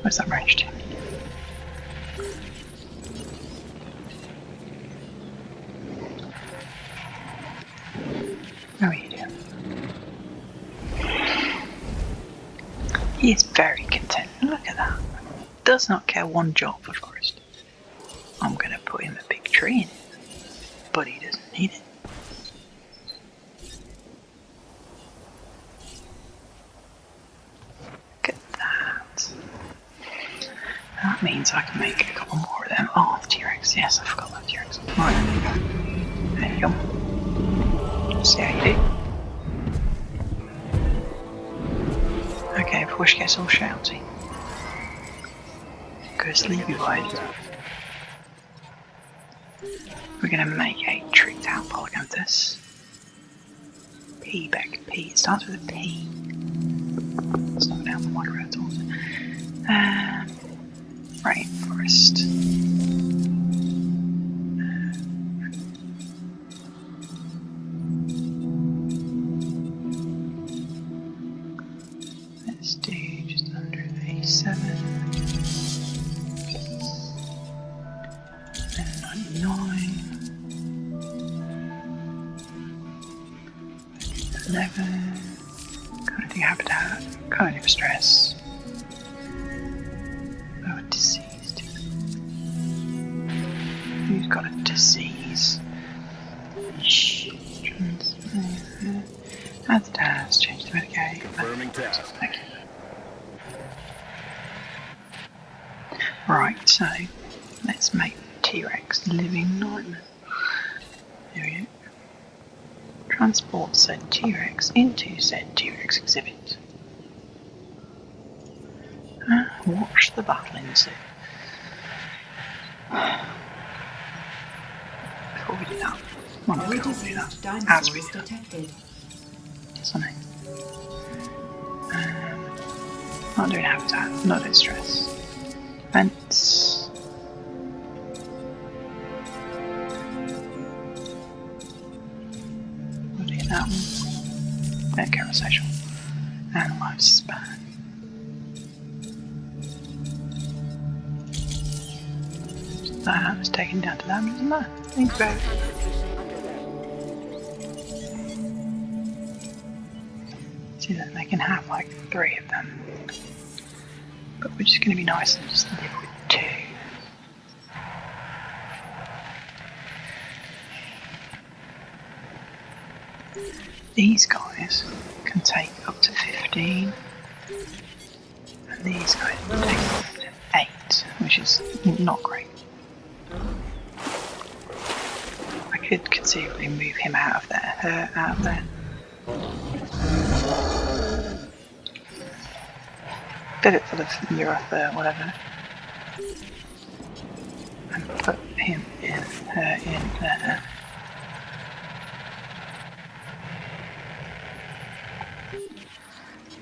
Where's that range to? How are you doing? He is very content. Look at that. Does not care one jot for forest. I'm going to put him a big tree in it, but he doesn't need it. Look at that. That means I can make a couple more of them. Oh, the T-Rex. Yes, I forgot that T-Rex. Right. There you go. See how you do. Okay, before she gets all shouty. Go sleepy boys. We're going to make a tricked out polygon of this. P back P. It starts with a P. It's not down the water at all. Rainforest. Let's do just under 87. And 99. 11. Can't do habitat. Can't do stress. Oh, diseased. Who's got a disease? Add the task, change the medicate. Confirming task. Thank you. Right, so let's make T-Rex living nightmare. There we go. Transport said T-Rex into said T-Rex exhibit. Watch the battle ensue. Before we do that, well, No before we do that, diseased as we dinosaurs do that, detected. something. Not doing habitat, not doing stress. Vents. We'll do that one. Then conversation. And lifespan. That was taken down to that, isn't that? Think about it. See that they can have like 3 of them. But we're just going to be nice and just live with 2. These guys can take up to 15. And these guys can take up to 8, which is not great. I could conceivably move him out of there, her out of there. Did it for the Europe, whatever. And put him in, her in there.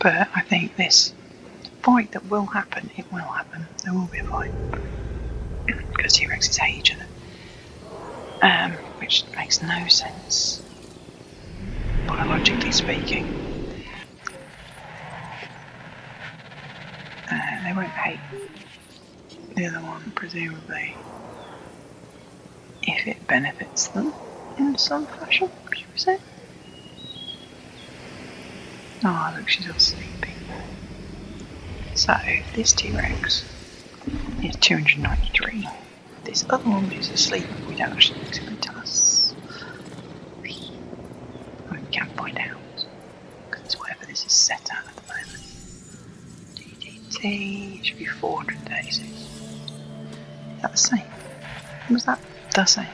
But I think this fight that will happen, it will happen. There will be a fight. Because T-Rexes hate each other. Which makes no sense. Biologically speaking. They won't hate the other one, presumably, if it benefits them in some fashion, should we say? Oh, look, she's all sleeping. So, this T-Rex is 293. This other one is asleep, we don't actually exhibit us. We can't find out, because it's whatever this is set at the moment. DDT should be 436. Is that the same? Was that the same?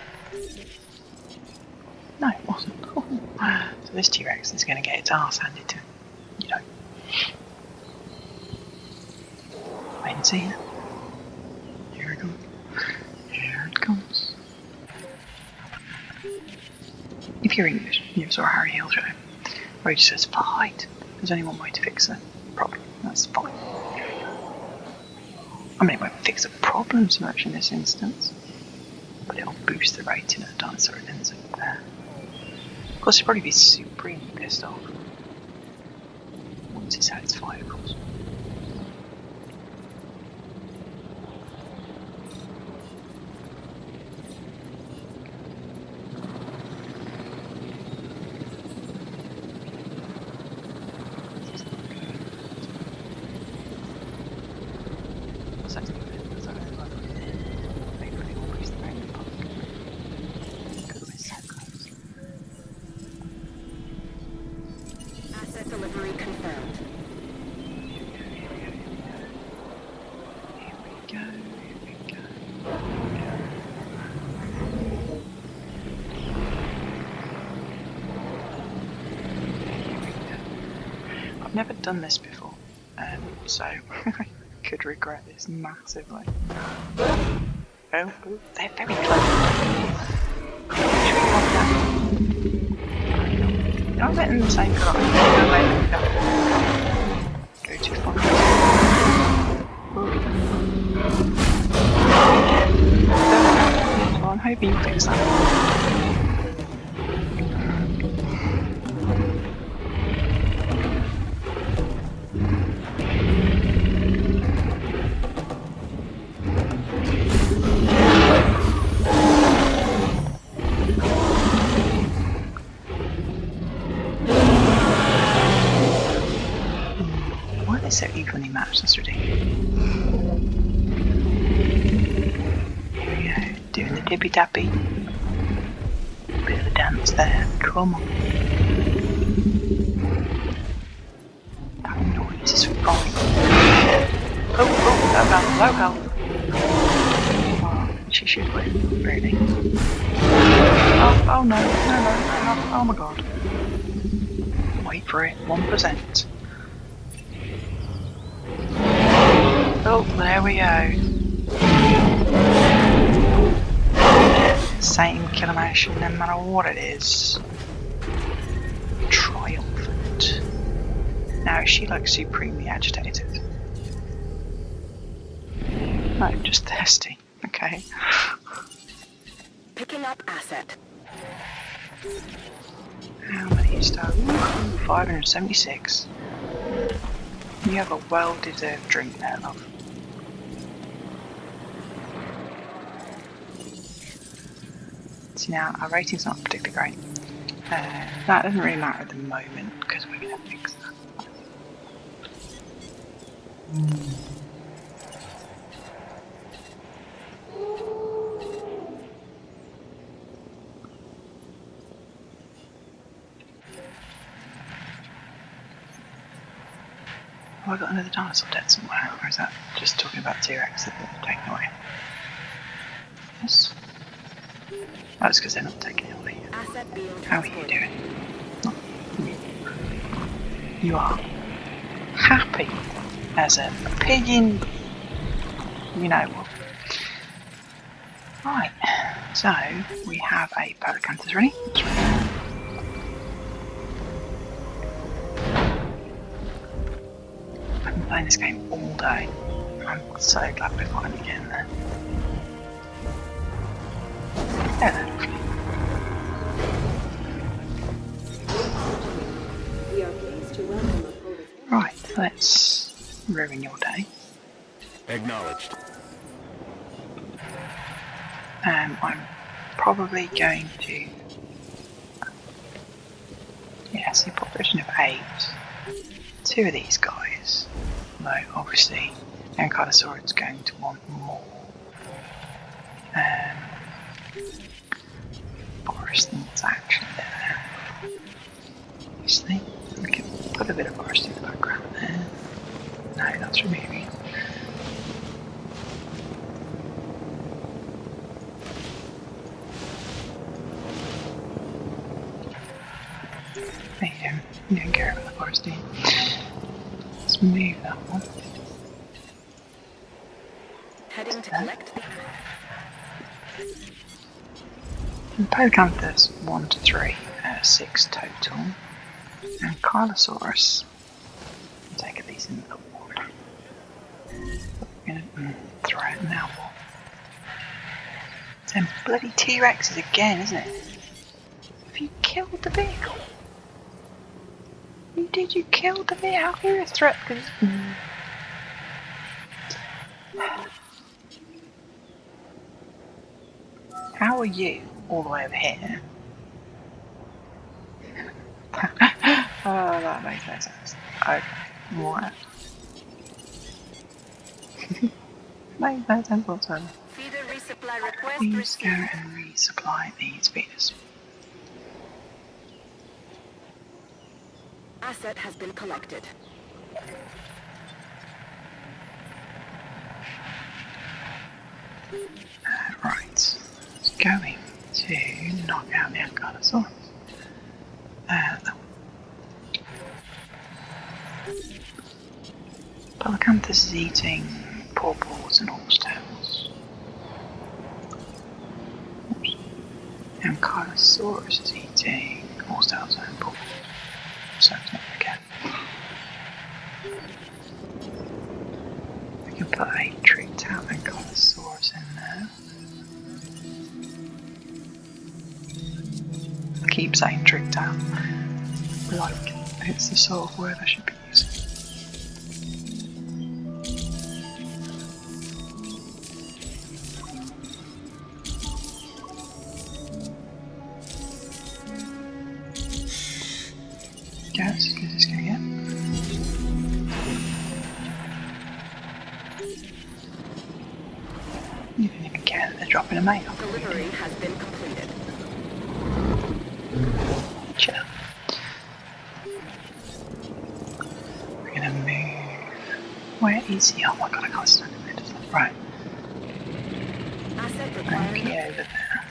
No, it wasn't. So this T-Rex is going to get its arse handed to it. You know. Wait and see it. Here it comes. Here it comes. If you're English, you saw a Harry Hill show where he just says, fight. There's only one way to fix the problem. That's fine. I mean, it won't fix the problem so much in this instance, but it'll boost the rating of the dinosaur it ends up there. Of course, he'll probably be supremely pissed off once he's satisfied, of course. Asset delivery confirmed. Here we go, here we go. I've never done this before, so I could regret this massively. Oh, they're very close. I'll let them the same colour. Go too far. Well, I'm hoping you fix that. Why are they so evenly matched? That's ridiculous. Here we go, doing the tippy tappy. Bit of a dance there. Come on. That noise is fine. Oh, logo. Oh, she should win, really. Oh no, oh my god. Wait for it, 1%. Oh, there we go. Same kill animation, no matter what it is. Triumphant. Now, is she like supremely agitated? No, just thirsty. Okay. Picking up asset. How many stars? 576. You have a well-deserved drink there, love. See, now our rating's not particularly great. That doesn't really matter at the moment because we're going to fix that. Have I got another dinosaur dead somewhere, or is that just talking about T-Rex that they're taken away? Yes. That's because they're not taking it away. Asset being How are you transported. doing? You are happy as a pig in you know what. Right, so we have a Pelicanthus ready. That's right. I've been playing this game all day. I'm so glad we're finally getting there. Yeah, they're lovely. We are pleased to welcome a Polish. Right, let's ruin your day. Acknowledged. I'm probably going to. Yes, a population of 8. 2 of these guys. Though obviously, Ankylosaurus is going to want more. Forest than what's actually there. Obviously, we can put a bit of forest in the background there. No, that's removing. There you go. You don't care about the forest, do you? Let's move that one. Heading to collect the And Pelicanthus 1 to 3, 6 total. And Kylosaurus, I'll take these in the order. We're going to threat now. What? Them bloody T-Rexes again, isn't it? Have you killed the vehicle? You killed the vehicle? How are you a threat? How are you all the way over here? Oh, that makes no sense. Okay, what? Makes no sense whatsoever. Feeder resupply request Please go received. and resupply these feeders. Asset has been collected. Right, it's going to knock out the Ankylosaurus. Pelacanthus is eating pawpaws and horsetails. Ankylosaurus is eating horsetails and pawpaws. So it's not again. We can put a tricked out Ankylosaurus in there. I keep saying tricked out, like it's the sort of word I should be using. Yes, because it's going to get. You didn't even care that they're dropping a mail. Delivery has been completed. Chill. We're going to move. Where is he? Oh my god, I can't stand him. Right. Asset requiring Okay, over there.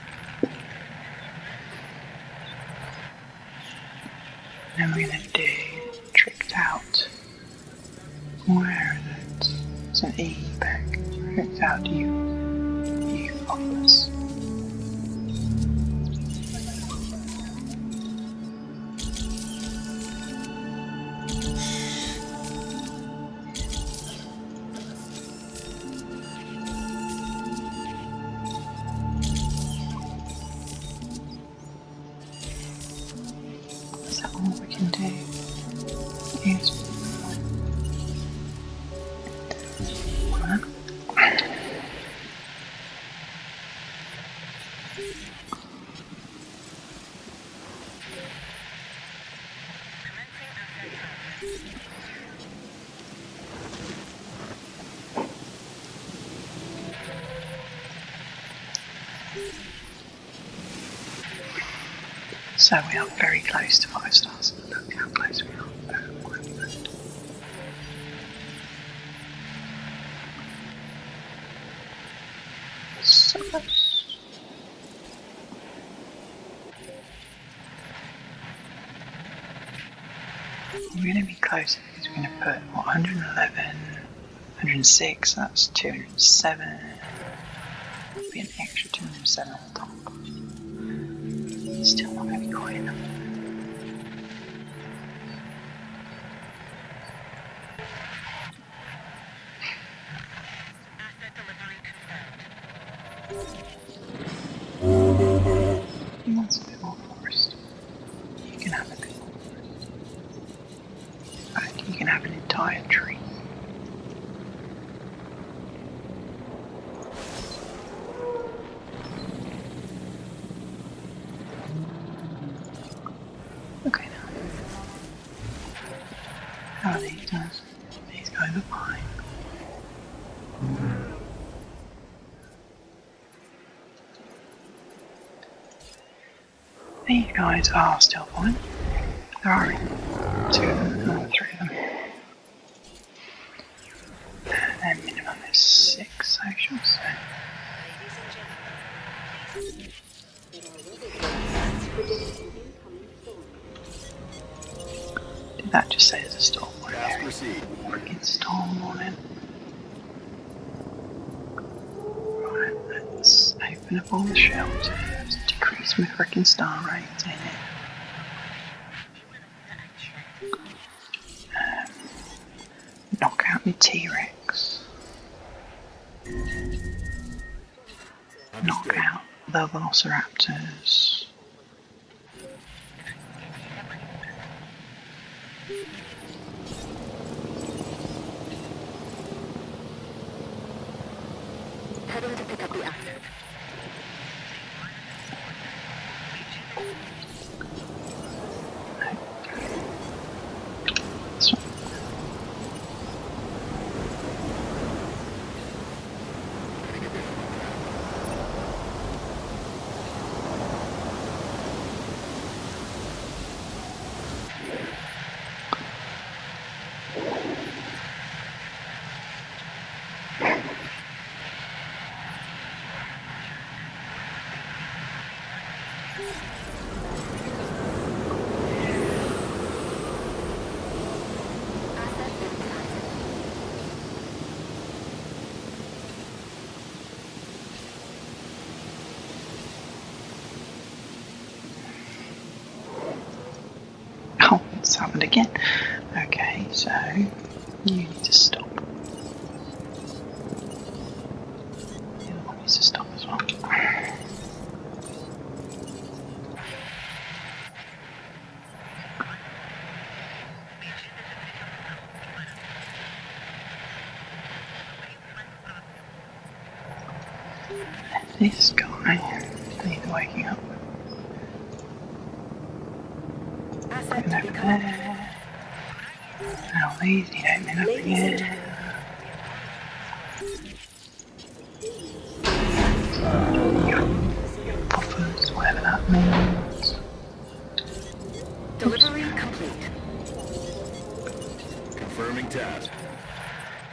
Then we're going to do tricked out. Where is it? It's an E back. Tricked out you fuckers. So all we can do is so we are very close to 5 stars. Look how close we are. So close. We're going to be closer because we're going to put 111, 106, that's 207. There'll be an extra 207 on top. Still not going to be quite enough. He wants a bit more forest. You can have a bit more forest. In fact, you can have an entire tree. Okay now. How are these guys? These guys are fine. These guys are still fine. There are 2 of them, or 3 of them. Their minimum is 6 socials, so. Did that just say there's a storm warning? Fast proceed. Freaking storm warning. Right, let's open up all the shelters, decrease my freaking star rating. Knock out my T-Rex. Knock Understood. out the velociraptors. Heading to pick up the asset. This one. Asset intact. Oh, it's happened again. Okay, so you need to stop. The other one needs to stop as well. This guy needs waking up. Asset Put to him be over collected. there. Now these need opening up Ladies and again. Buffers, whatever that means. Delivery complete. Confirming task.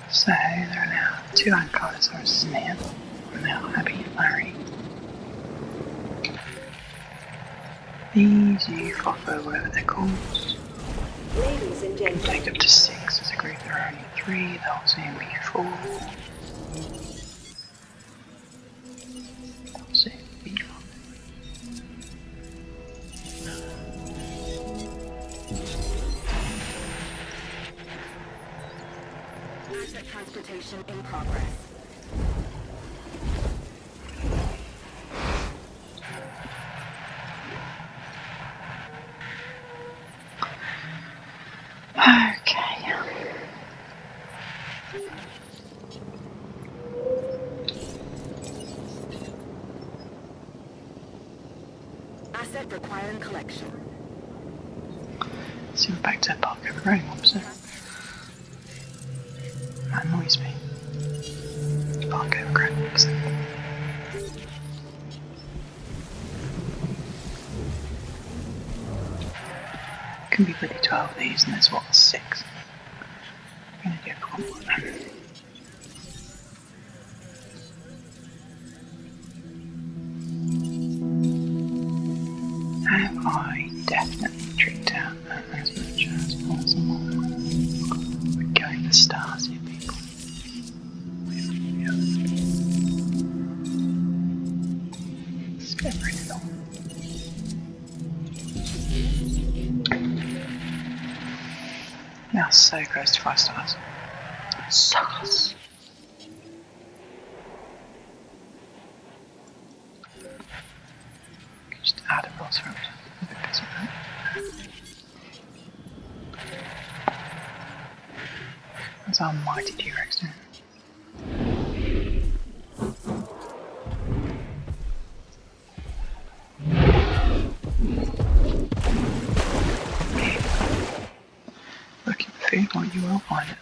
So there are now 2 Ancylosauruses in here. And now Abby and Larry. These Ufofo, whatever they're called, Ladies and can gentlemen, take up to 6 as a group. There are only 3, they'll soon be 4. They'll soon be 5. Asset transportation in progress. Okay. Asset requiring collection. So we're back to Park Over Growing Officer. That annoys me. Park Over Growing Officer. Can be bloody 12 of these, and there's what, 6? I'm gonna go for one more. Have I definitely tricked out as much as possible? We're going for stars here, people. It's going pretty long. Now so close to 5 stars. So close. Just add a velociraptor. A bit busy, right? That's our mighty T-Rex doing. Looking for food, well, you will find it.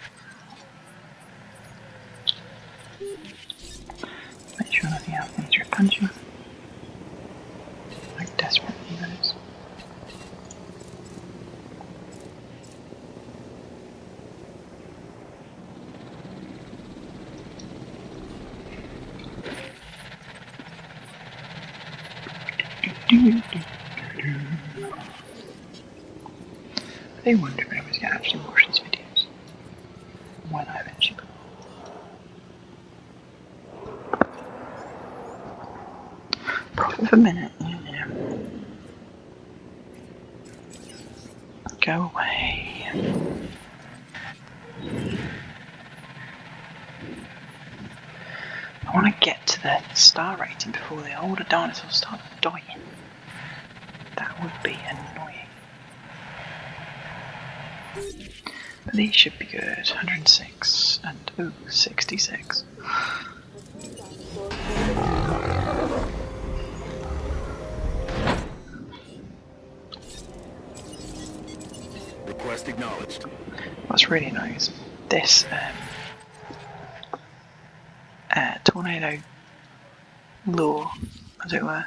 Make sure nothing else needs your punching. Like desperately, that is. I wonder if anyone's going to actually watch these videos when I eventually put them. Profit of a minute, yeah. Go away. want to get to the star rating before the older dinosaurs start dying. That would be annoying. But these should be good. 106 and 66. Request acknowledged. What's really nice, this tornado law, as it were,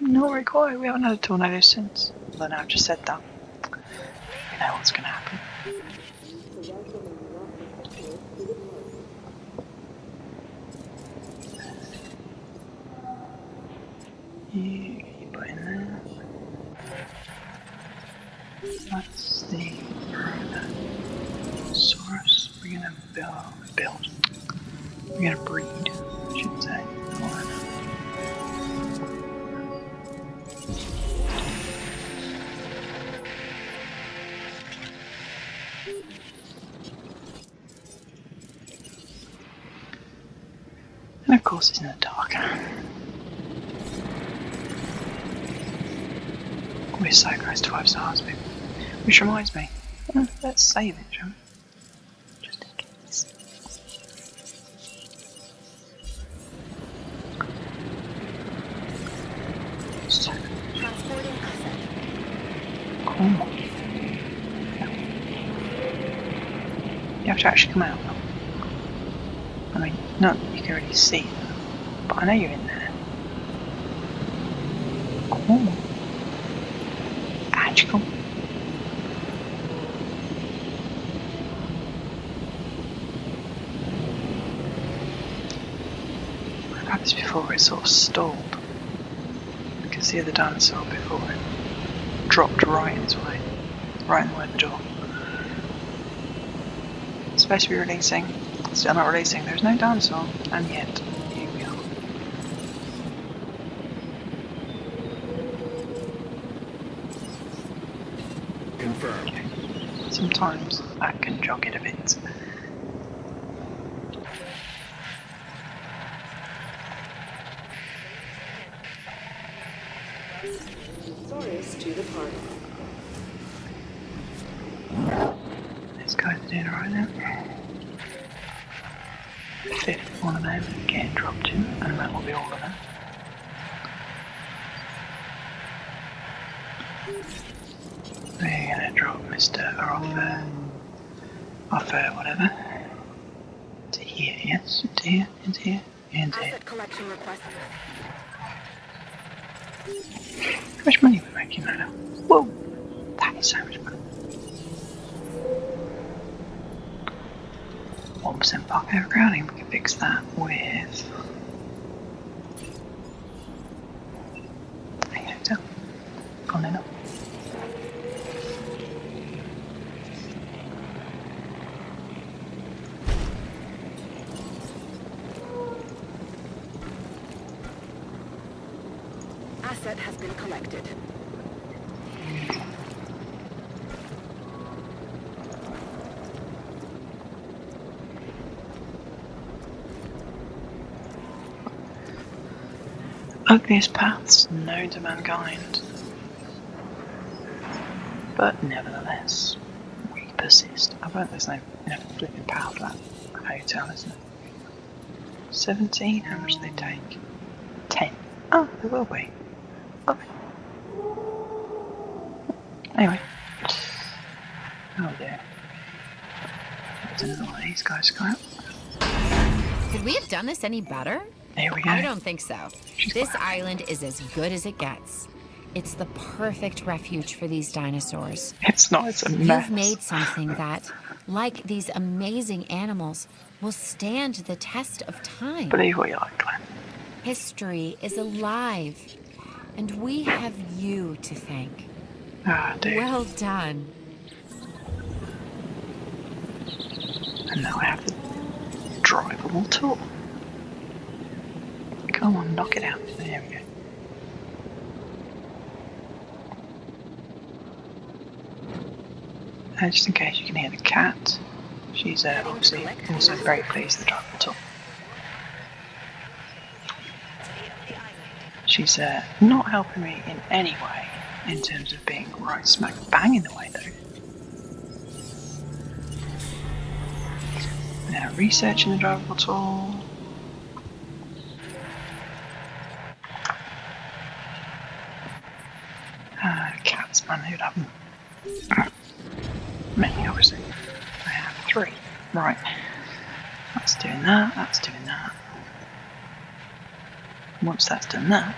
not required. We haven't had a tornado since. Although now I've just said that, we know what's going to happen. You put in there. That's the Tyrannosaurus. We're gonna build. We're gonna breed, I should say. And of course it's in the dark. We're so close to 5 stars, people. Which reminds me, let's save it, shall we? Just in case. So Transporting asset. cool. You have to actually come out. I mean, not that you can really see it, but I know you're in there. Cool. Magical. I've had this before, it sort of stalled. Because the other dinosaur before it dropped right in its way. Right in the way of the door. It's supposed to be releasing. Still not releasing. There's no dinosaur. And yet, here we are. Confirmed. Okay. Sometimes that can jog it a bit. Saurus to the party. These guys are doing alright now. Fifth one of them getting dropped in, and that will be all of them. We're gonna drop Mr. off whatever. To here, yes, into here, into here, into here. Asset collection request. How much money are we making right now? Whoa! That is so much money. 1% park overcrowding, we can fix that with a hotel. Gone enough. Asset has been collected. Ugliest paths known to mankind. But nevertheless, we persist. I bet there's no flipping path for that hotel, isn't it? 17? How much do they take? 10. Oh, there will be. Lovely. Anyway. Oh dear. I don't know what these guys got. Could we have done this any better? Here we go. I don't think so. She's This quite island is as good as it gets. It's the perfect refuge for these dinosaurs. It's not, it's a mess. You've made something that, like these amazing animals, will stand the test of time. Believe what you like, Glenn. History is alive, and we have you to thank. Ah, dear. Well done. And now I have the drivable tool. Come on, knock it out. There we go. Just in case you can hear the cat, she's obviously also very pleased with the drivable tool. She's not helping me in any way in terms of being right smack bang in the way though. Now researching the drivable tool. Cats, man, who'd have them? Me, obviously. I have 3. Right. That's doing that, that's doing that. Once that's done that,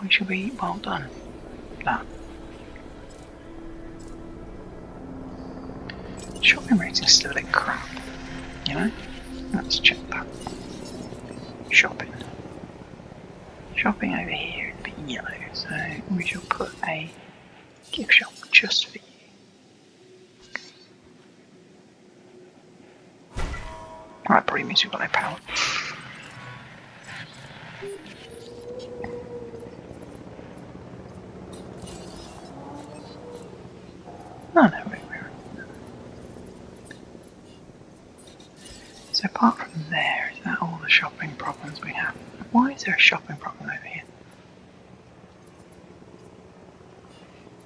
we shall be well done. That. Shopping rating's still a bit crap, you know? Let's check that. Shopping. Shopping over here is a bit yellow, so we shall put a gift shop just for you. That probably means we've got no power. Oh no, wait. So apart from there, is that all the shopping problems we have? Why is there a shopping problem over here?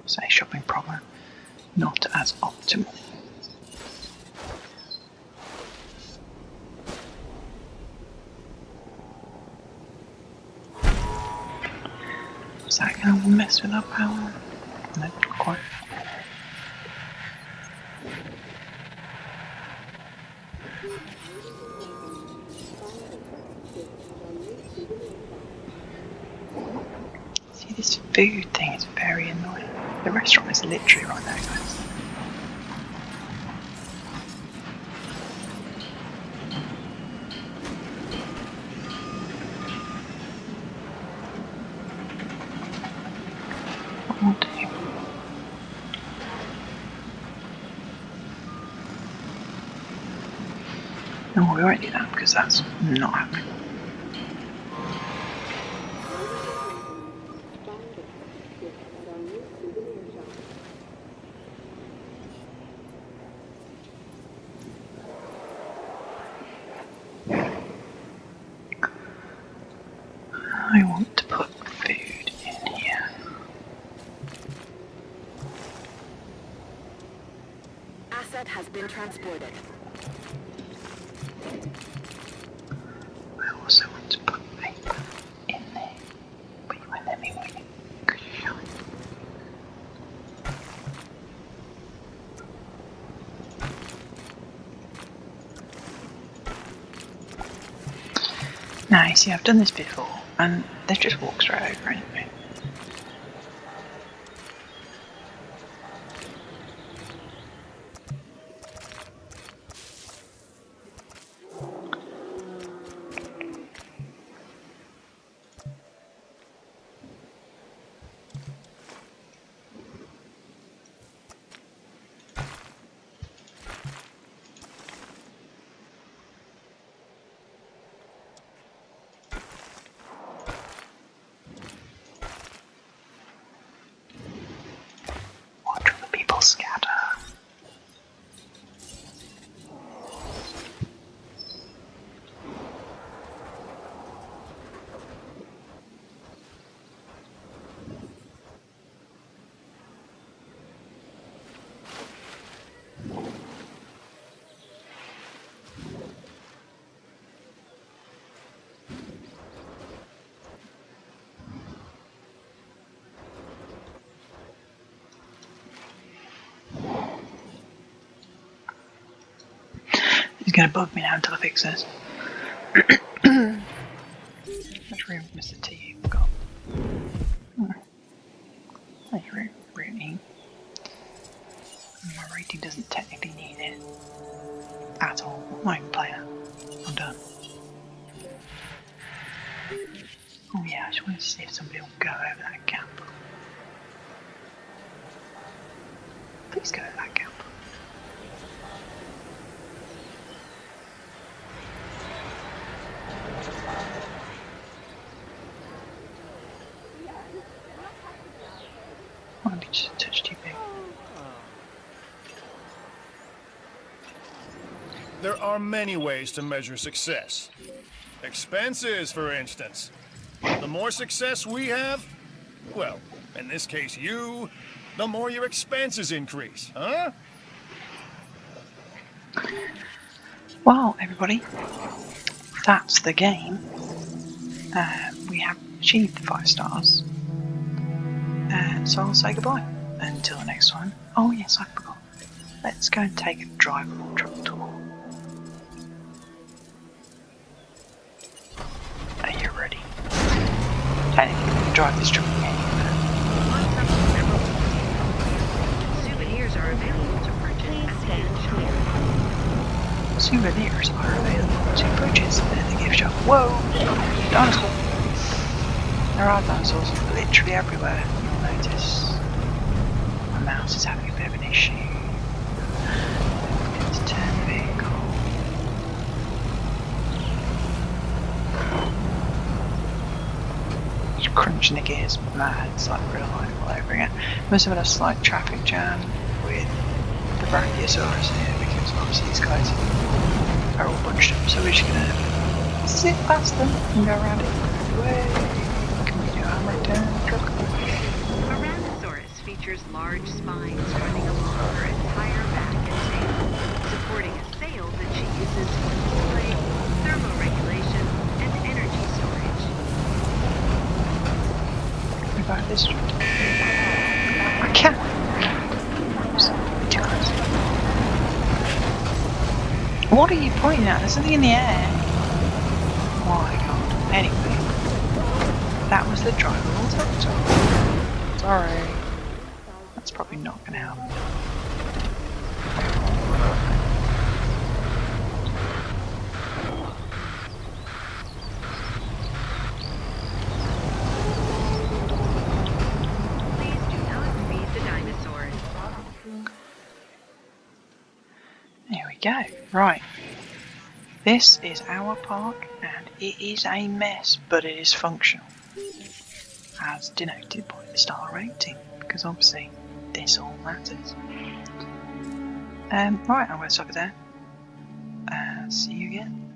Say shopping problem, not as optimal. Is that going to mess with our power? No, not quite. See, this food thing is very annoying. The restaurant is literally right there, guys. What we'll do. No, we won't do that because that's not happening. I want to put food in here. Asset has been transported. I also want to put paper in there. But you won't let me, will you? Because you're shy. Now, you see, I've done this before, and they've just walked straight over it. Watch all the people scatter. He's going to bug me now until I fix this. How much room, Mr. T, you've got? Thank you, rating. My rating doesn't technically need it at all. I'm not even playing it. I'm done. Oh yeah, I just wanted to see if somebody will go over that gap. Please go over that gap. Why don't you just touch too big? There are many ways to measure success. Expenses, for instance. The more success we have, well, in this case you, the more your expenses increase, huh? Well, everybody, that's the game. We have achieved the 5 stars. So I'll say goodbye until the next one. Oh yes, I forgot. Let's go and take a drivable truck tour. Are you ready? Technically, we can drive this truck again, Souvenirs are available to purchase at the gift shop. but souvenirs are available to purchase at the gift shop. Whoa! Dinosaur! There are dinosaurs literally everywhere, you'll notice. My mouse is having a bit of an issue. Let's turn the vehicle. Just crunching the gears mad, it's like real life all over again. Must have had a slight traffic jam with the Brachiosaurus here because obviously these guys are all bunched up, so we're just gonna zip past them and go around it. Way. Can we do our return truck? Tyrannosaurus features large spines running along her entire back and tail, supporting a sail that she uses for display, thermoregulation, and energy storage. We got this. I can't. Oops, too close. What are you pointing at? There's something in the air. Oh my god. Anyway, that was the drivable tuk-tuk. Sorry. That's probably not going to help. Please do not feed the dinosaurs. There we go. Right. This is our park and it is a mess, but it is functional. As denoted by the star rating, because obviously this all matters. Right, I'm going to stop it there. See you again.